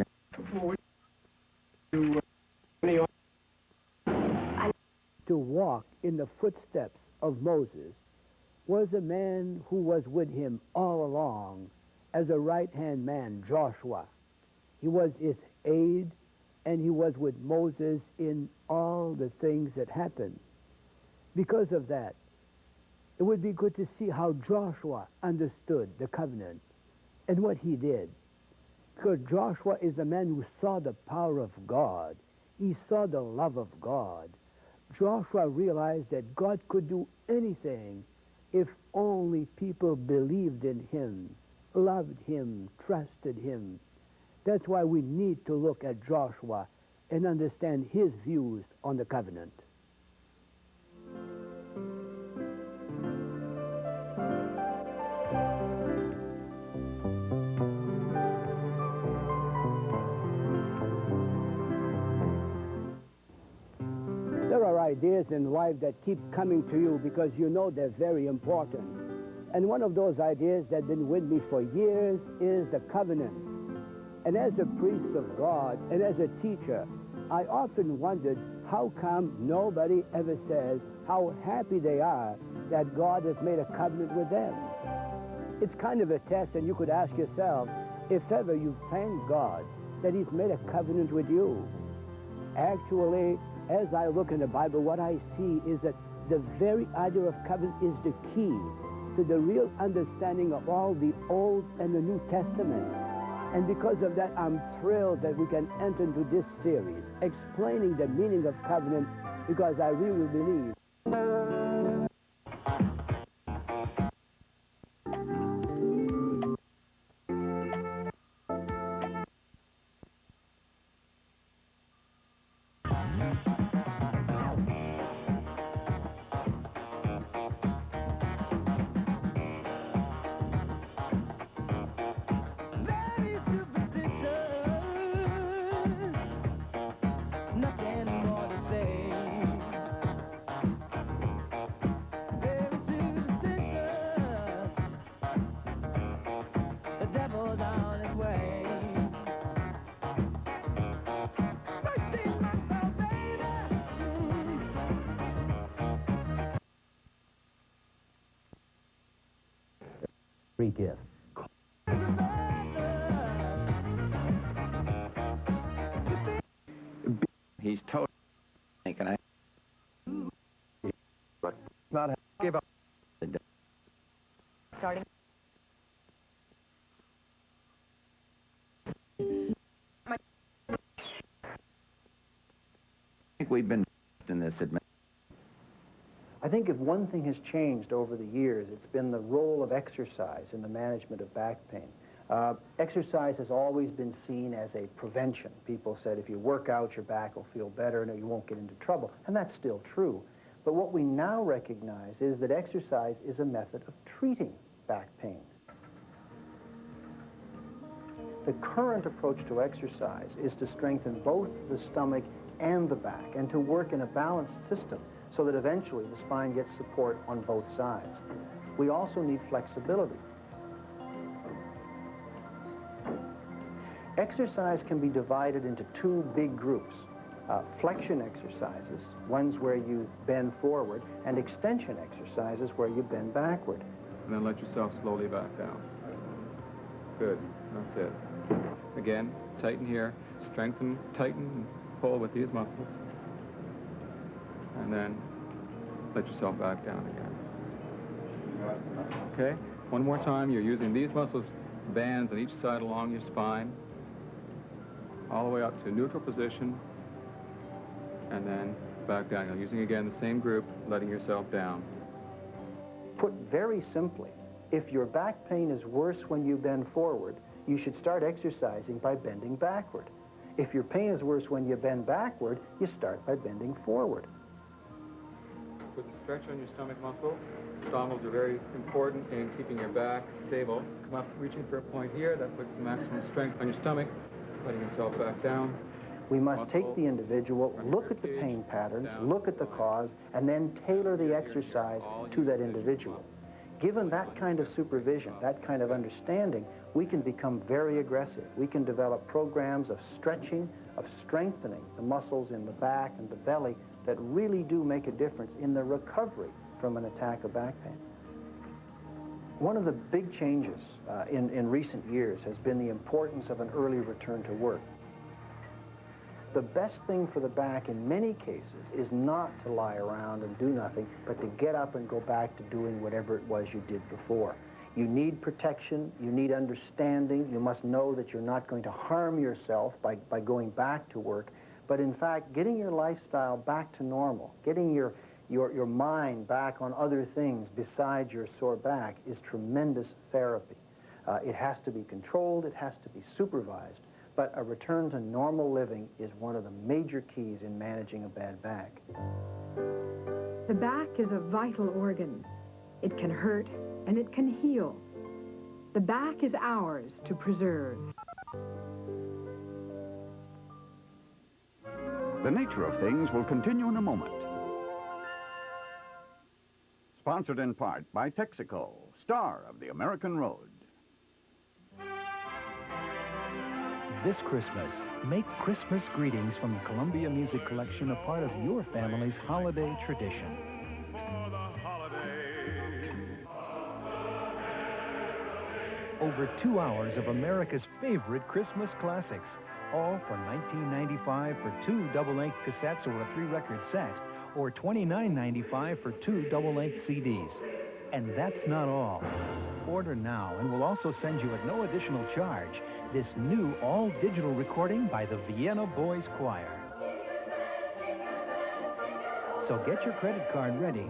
To walk in the footsteps of Moses was a man who was with him all along as a right-hand man, Joshua. He was his aide, and he was with Moses in all the things that happened. Because of that, it would be good to see how Joshua understood the covenant and what he did. Because Joshua is a man who saw the power of God. He saw the love of God. Joshua realized that God could do anything if only people believed in him, loved him, trusted him. That's why we need to look at Joshua and understand his views on the covenant. ideas in life that keep coming to you because you know they're very important. And one of those ideas that's been with me for years is the covenant. And as a priest of God and as a teacher, I often wondered how come nobody ever says how happy they are that God has made a covenant with them. It's kind of a test, and you could ask yourself, if ever you thank God that he's made a covenant with you. Actually, as I look in the Bible, what I see is that the very idea of covenant is the key to the real understanding of all the Old and the New Testament. And because of that, I'm thrilled that we can enter into this series, explaining the meaning of covenant, because I really believe free gift. He's totally thinking I not give up. Starting. I think we've been in this admission. I think if one thing has changed over the years, it's been the role of exercise in the management of back pain. Exercise has always been seen as a prevention. People said if you work out, your back will feel better and you won't get into trouble. And that's still true. But what we now recognize is that exercise is a method of treating back pain. The current approach to exercise is to strengthen both the stomach and the back and to work in a balanced system so that eventually the spine gets support on both sides. We also need flexibility. Exercise can be divided into two big groups. Flexion exercises, ones where you bend forward, and extension exercises where you bend backward. And then let yourself slowly back down. Good, that's it. Again, tighten here, strengthen, tighten, and pull with these muscles. And then let yourself back down again. Okay, one more time, you're using these muscles, bands on each side along your spine, all the way up to neutral position, and then back down. You're using again the same group, letting yourself down. Put very simply, if your back pain is worse when you bend forward, you should start exercising by bending backward. If your pain is worse when you bend backward, you start by bending forward. Put the stretch on your stomach muscle. Abdominals are very important in keeping your back stable. Come up, reaching for a point here. That puts the maximum strength on your stomach, letting yourself back down. We must take the individual, look at the pain patterns, look at the cause, and then tailor the exercise to that individual. Given that kind of supervision, that kind of understanding, we can become very aggressive. We can develop programs of stretching, of strengthening the muscles in the back and the belly that really do make a difference in the recovery from an attack of back pain. One of the big changes in recent years has been the importance of an early return to work. The best thing for the back in many cases is not to lie around and do nothing, but to get up and go back to doing whatever it was you did before. You need protection, you need understanding, you must know that you're not going to harm yourself by going back to work, but in fact, getting your lifestyle back to normal, getting your mind back on other things besides your sore back is tremendous therapy. It has to be controlled, it has to be supervised, but a return to normal living is one of the major keys in managing a bad back. The back is a vital organ. It can hurt and it can heal. The back is ours to preserve. The nature of things will continue in a moment. Sponsored in part by Texaco, star of the American road. This Christmas, make Christmas greetings from the Columbia Music Collection a part of your family's holiday tradition. Over 2 hours of America's favorite Christmas classics, all for $19.95 for 2 double-length cassettes or a 3-record set, or $29.95 for 2 double-length CDs. And that's not all. Order now, and we'll also send you at no additional charge this new all-digital recording by the Vienna Boys Choir. So get your credit card ready.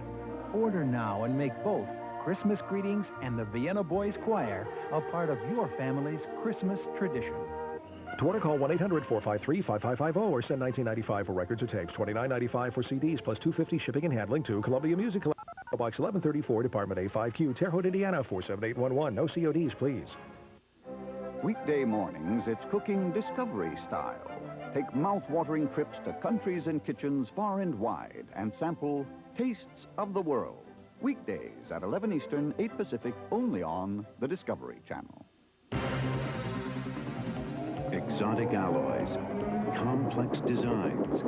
Order now and make both Christmas greetings and the Vienna Boys Choir a part of your family's Christmas tradition. To order, call 1-800-453-5550 or send $19.95 for records or tapes, $29.95 for CDs, plus $2.50 shipping and handling to Columbia Music Collection, Box 1134, Department A5Q, Terre Haute, Indiana, 47811. No CODs, please. Weekday mornings, it's cooking Discovery style. Take mouth-watering trips to countries and kitchens far and wide and sample tastes of the world. Weekdays at 11 Eastern, 8 Pacific, only on the Discovery Channel. Exotic alloys, complex designs.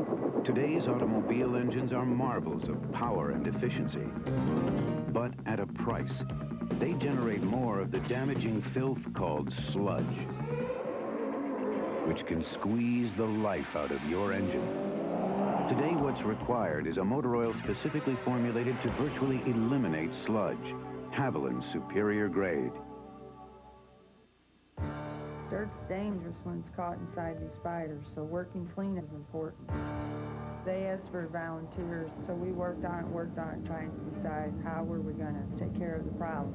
Today's automobile engines are marvels of power and efficiency. But at a price, they generate more of the damaging filth called sludge, which can squeeze the life out of your engine. Today, what's required is a motor oil specifically formulated to virtually eliminate sludge. Haviland's superior grade. Dirt's dangerous when it's caught inside these spiders, so working clean is important. They asked for volunteers, so we worked on it, trying to decide how were we going to take care of the problem.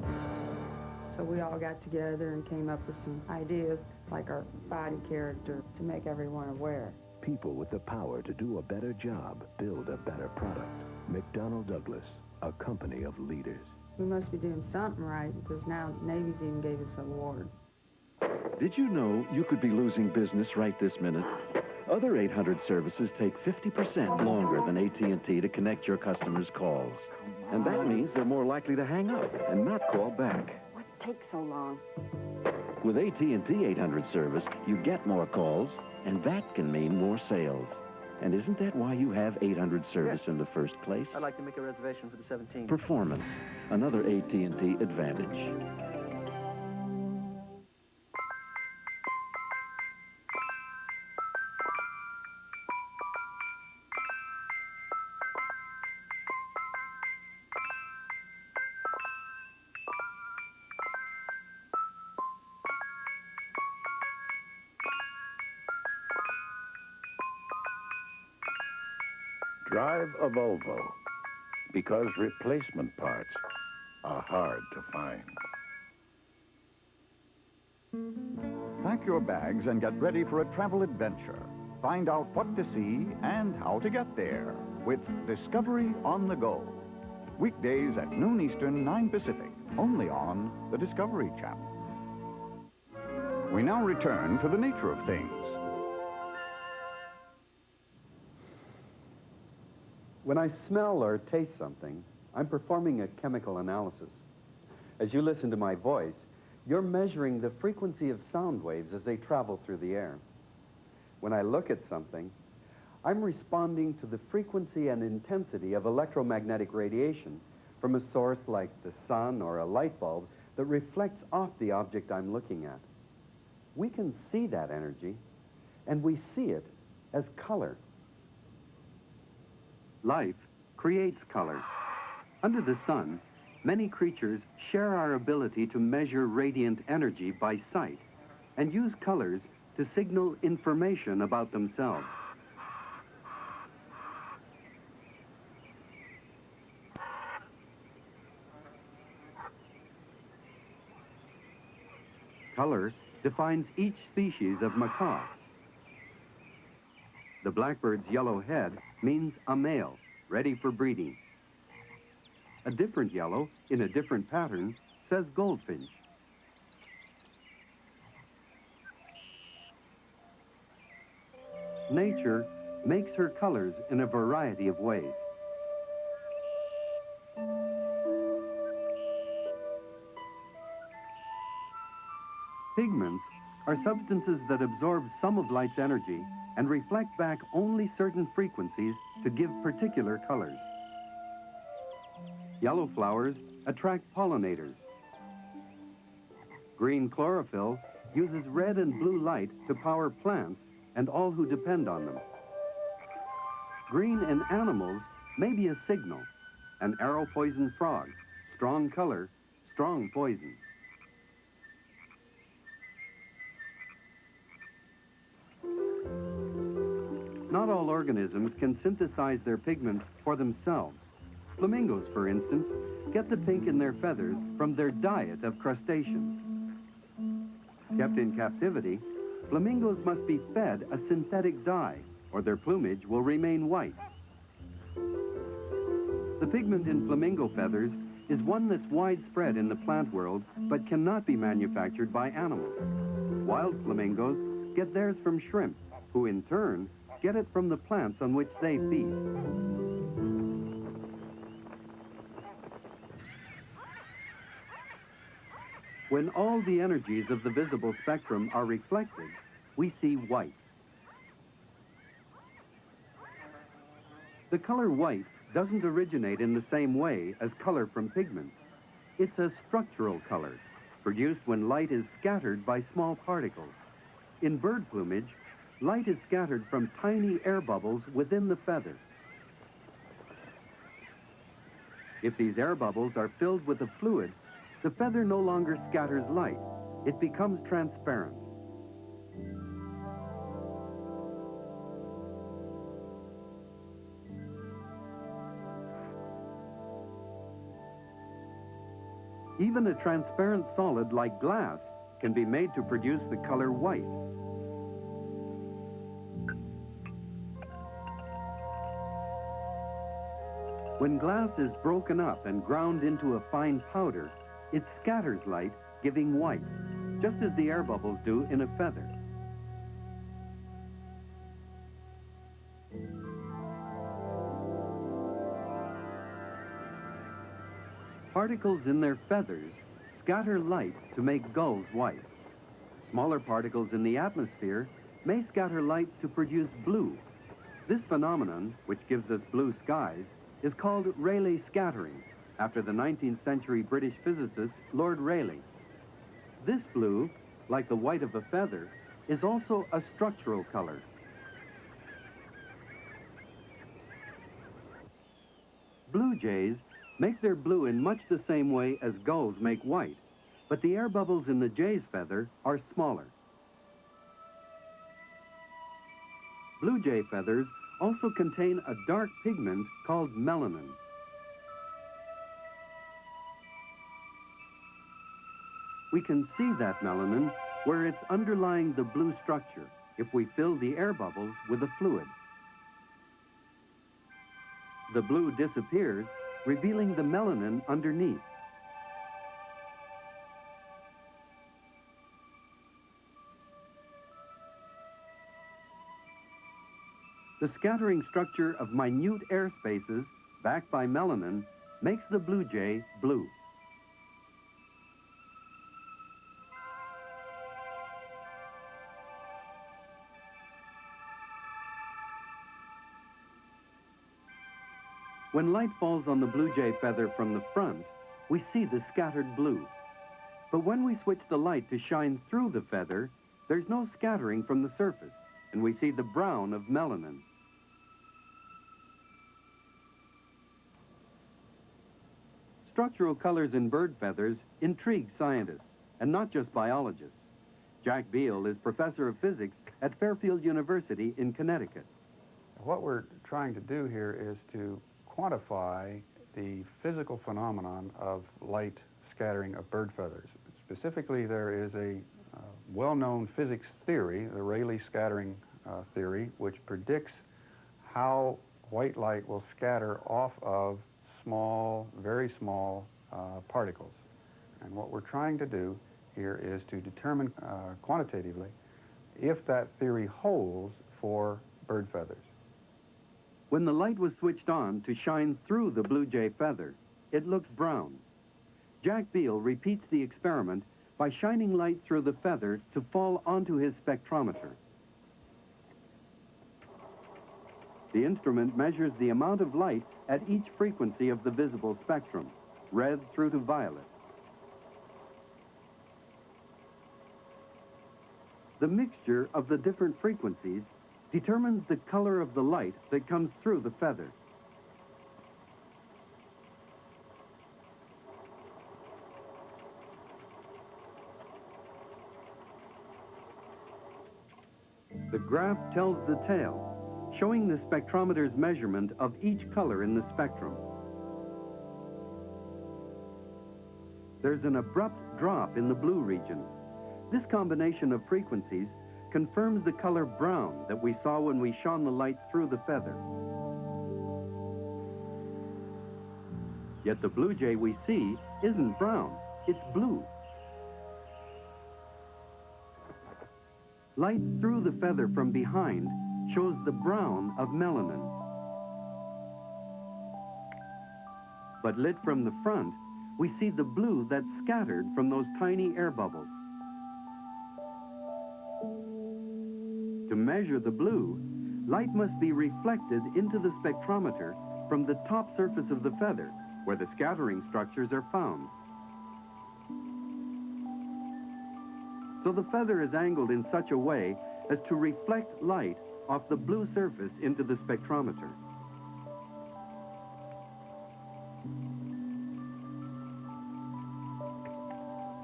So we all got together and came up with some ideas, like our body character, to make everyone aware. People with the power to do a better job build a better product. McDonnell Douglas, a company of leaders. We must be doing something right, because now Navy's even gave us an award. Did you know you could be losing business right this minute? Other 800 services take 50% longer than AT&T to connect your customers' calls. And that means they're more likely to hang up and not call back. What takes so long? With AT&T 800 service, you get more calls, and that can mean more sales. And isn't that why you have 800 service in the first place? I'd like to make a reservation for the 17th. Performance, another AT&T advantage. Drive a Volvo, because replacement parts are hard to find. Pack your bags and get ready for a travel adventure. Find out what to see and how to get there with Discovery on the Go. Weekdays at noon Eastern, 9 Pacific, only on the Discovery Channel. We now return to the nature of things. When I smell or taste something, I'm performing a chemical analysis. As you listen to my voice, you're measuring the frequency of sound waves as they travel through the air. When I look at something, I'm responding to the frequency and intensity of electromagnetic radiation from a source like the sun or a light bulb that reflects off the object I'm looking at. We can see that energy, and we see it as color. Life creates color. Under the sun, many creatures share our ability to measure radiant energy by sight and use colors to signal information about themselves. Color defines each species of macaw. The blackbird's yellow head means a male, ready for breeding. A different yellow, in a different pattern, says goldfinch. Nature makes her colors in a variety of ways. Pigments are substances that absorb some of light's energy and reflect back only certain frequencies to give particular colors. Yellow flowers attract pollinators. Green chlorophyll uses red and blue light to power plants and all who depend on them. Green in animals may be a signal, an arrow-poisoned frog, strong color, strong poison. Not all organisms can synthesize their pigments for themselves. Flamingos, for instance, get the pink in their feathers from their diet of crustaceans. Kept in captivity, flamingos must be fed a synthetic dye, or their plumage will remain white. The pigment in flamingo feathers is one that's widespread in the plant world, but cannot be manufactured by animals. Wild flamingos get theirs from shrimp, who in turn get it from the plants on which they feed. When all the energies of the visible spectrum are reflected, we see white. The color white doesn't originate in the same way as color from pigments. It's a structural color, produced when light is scattered by small particles. In bird plumage, light is scattered from tiny air bubbles within the feather. If these air bubbles are filled with a fluid, the feather no longer scatters light. It becomes transparent. Even a transparent solid like glass can be made to produce the color white. When glass is broken up and ground into a fine powder, it scatters light, giving white, just as the air bubbles do in a feather. Particles in their feathers scatter light to make gulls white. Smaller particles in the atmosphere may scatter light to produce blue. This phenomenon, which gives us blue skies, is called Rayleigh scattering, after the 19th century British physicist Lord Rayleigh. This blue, like the white of a feather, is also a structural color. Blue jays make their blue in much the same way as gulls make white, but the air bubbles in the jay's feather are smaller. Blue jay feathers also contain a dark pigment called melanin. We can see that melanin where it's underlying the blue structure if we fill the air bubbles with a fluid. The blue disappears, revealing the melanin underneath. The scattering structure of minute air spaces, backed by melanin, makes the blue jay blue. When light falls on the blue jay feather from the front, we see the scattered blue. But when we switch the light to shine through the feather, there's no scattering from the surface, and we see the brown of melanin. Structural colors in bird feathers intrigue scientists, and not just biologists. Jack Beal is professor of physics at Fairfield University in Connecticut. What we're trying to do here is to quantify the physical phenomenon of light scattering of bird feathers. Specifically, there is a well-known physics theory, the Rayleigh scattering theory, which predicts how white light will scatter off of small, very small particles. And what we're trying to do here is to determine quantitatively if that theory holds for bird feathers. When the light was switched on to shine through the blue jay feather, it looks brown. Jack Beal repeats the experiment by shining light through the feather to fall onto his spectrometer. The instrument measures the amount of light at each frequency of the visible spectrum, red through to violet. The mixture of the different frequencies determines the color of the light that comes through the feather. The graph tells the tale, showing the spectrometer's measurement of each color in the spectrum. There's an abrupt drop in the blue region. This combination of frequencies confirms the color brown that we saw when we shone the light through the feather. Yet the blue jay we see isn't brown, it's blue. Light through the feather from behind shows the brown of melanin. But lit from the front, we see the blue that's scattered from those tiny air bubbles. To measure the blue, light must be reflected into the spectrometer from the top surface of the feather, where the scattering structures are found. So the feather is angled in such a way as to reflect light off the blue surface into the spectrometer.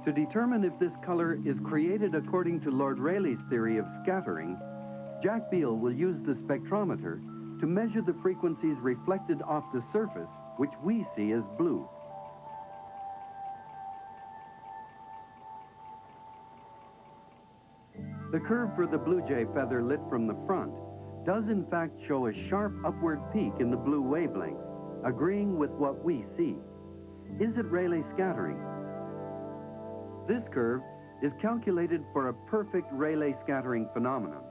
To determine if this color is created according to Lord Rayleigh's theory of scattering, Jack Beale will use the spectrometer to measure the frequencies reflected off the surface, which we see as blue. The curve for the blue jay feather lit from the front does in fact show a sharp upward peak in the blue wavelength, agreeing with what we see. Is it Rayleigh scattering? This curve is calculated for a perfect Rayleigh scattering phenomenon,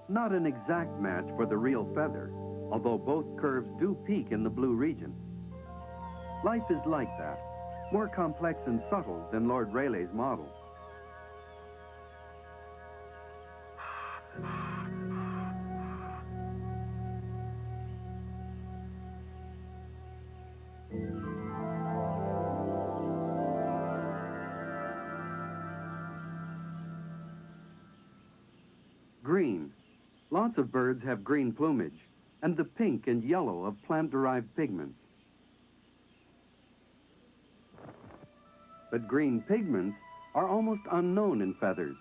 not an exact match for the real feather, although both curves do peak in the blue region. Life is like that, more complex and subtle than Lord Rayleigh's model. Green. Lots of birds have green plumage, and the pink and yellow of plant-derived pigments. But green pigments are almost unknown in feathers,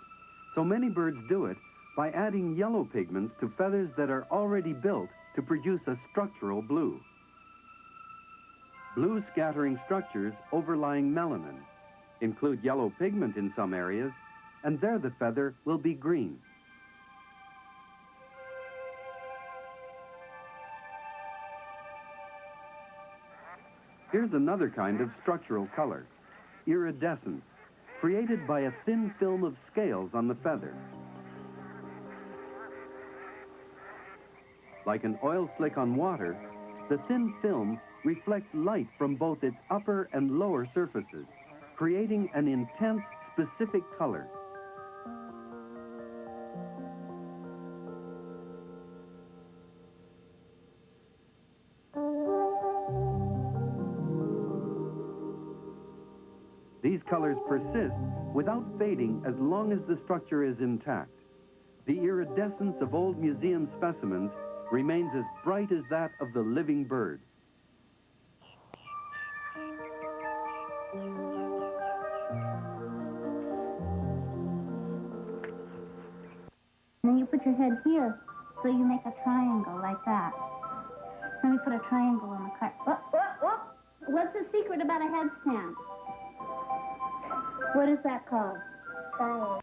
so many birds do it by adding yellow pigments to feathers that are already built to produce a structural blue. Blue scattering structures overlying melanin include yellow pigment in some areas, and there the feather will be green. Here's another kind of structural color, iridescence, created by a thin film of scales on the feather. Like an oil slick on water, the thin film reflects light from both its upper and lower surfaces, creating an intense, specific color. These colors persist without fading as long as the structure is intact. The iridescence of old museum specimens remains as bright as that of the living bird. Then you put your head here, so you make a triangle like that. Then we put a triangle on the cart. What's the secret about a headstand? What is that called? Triangle.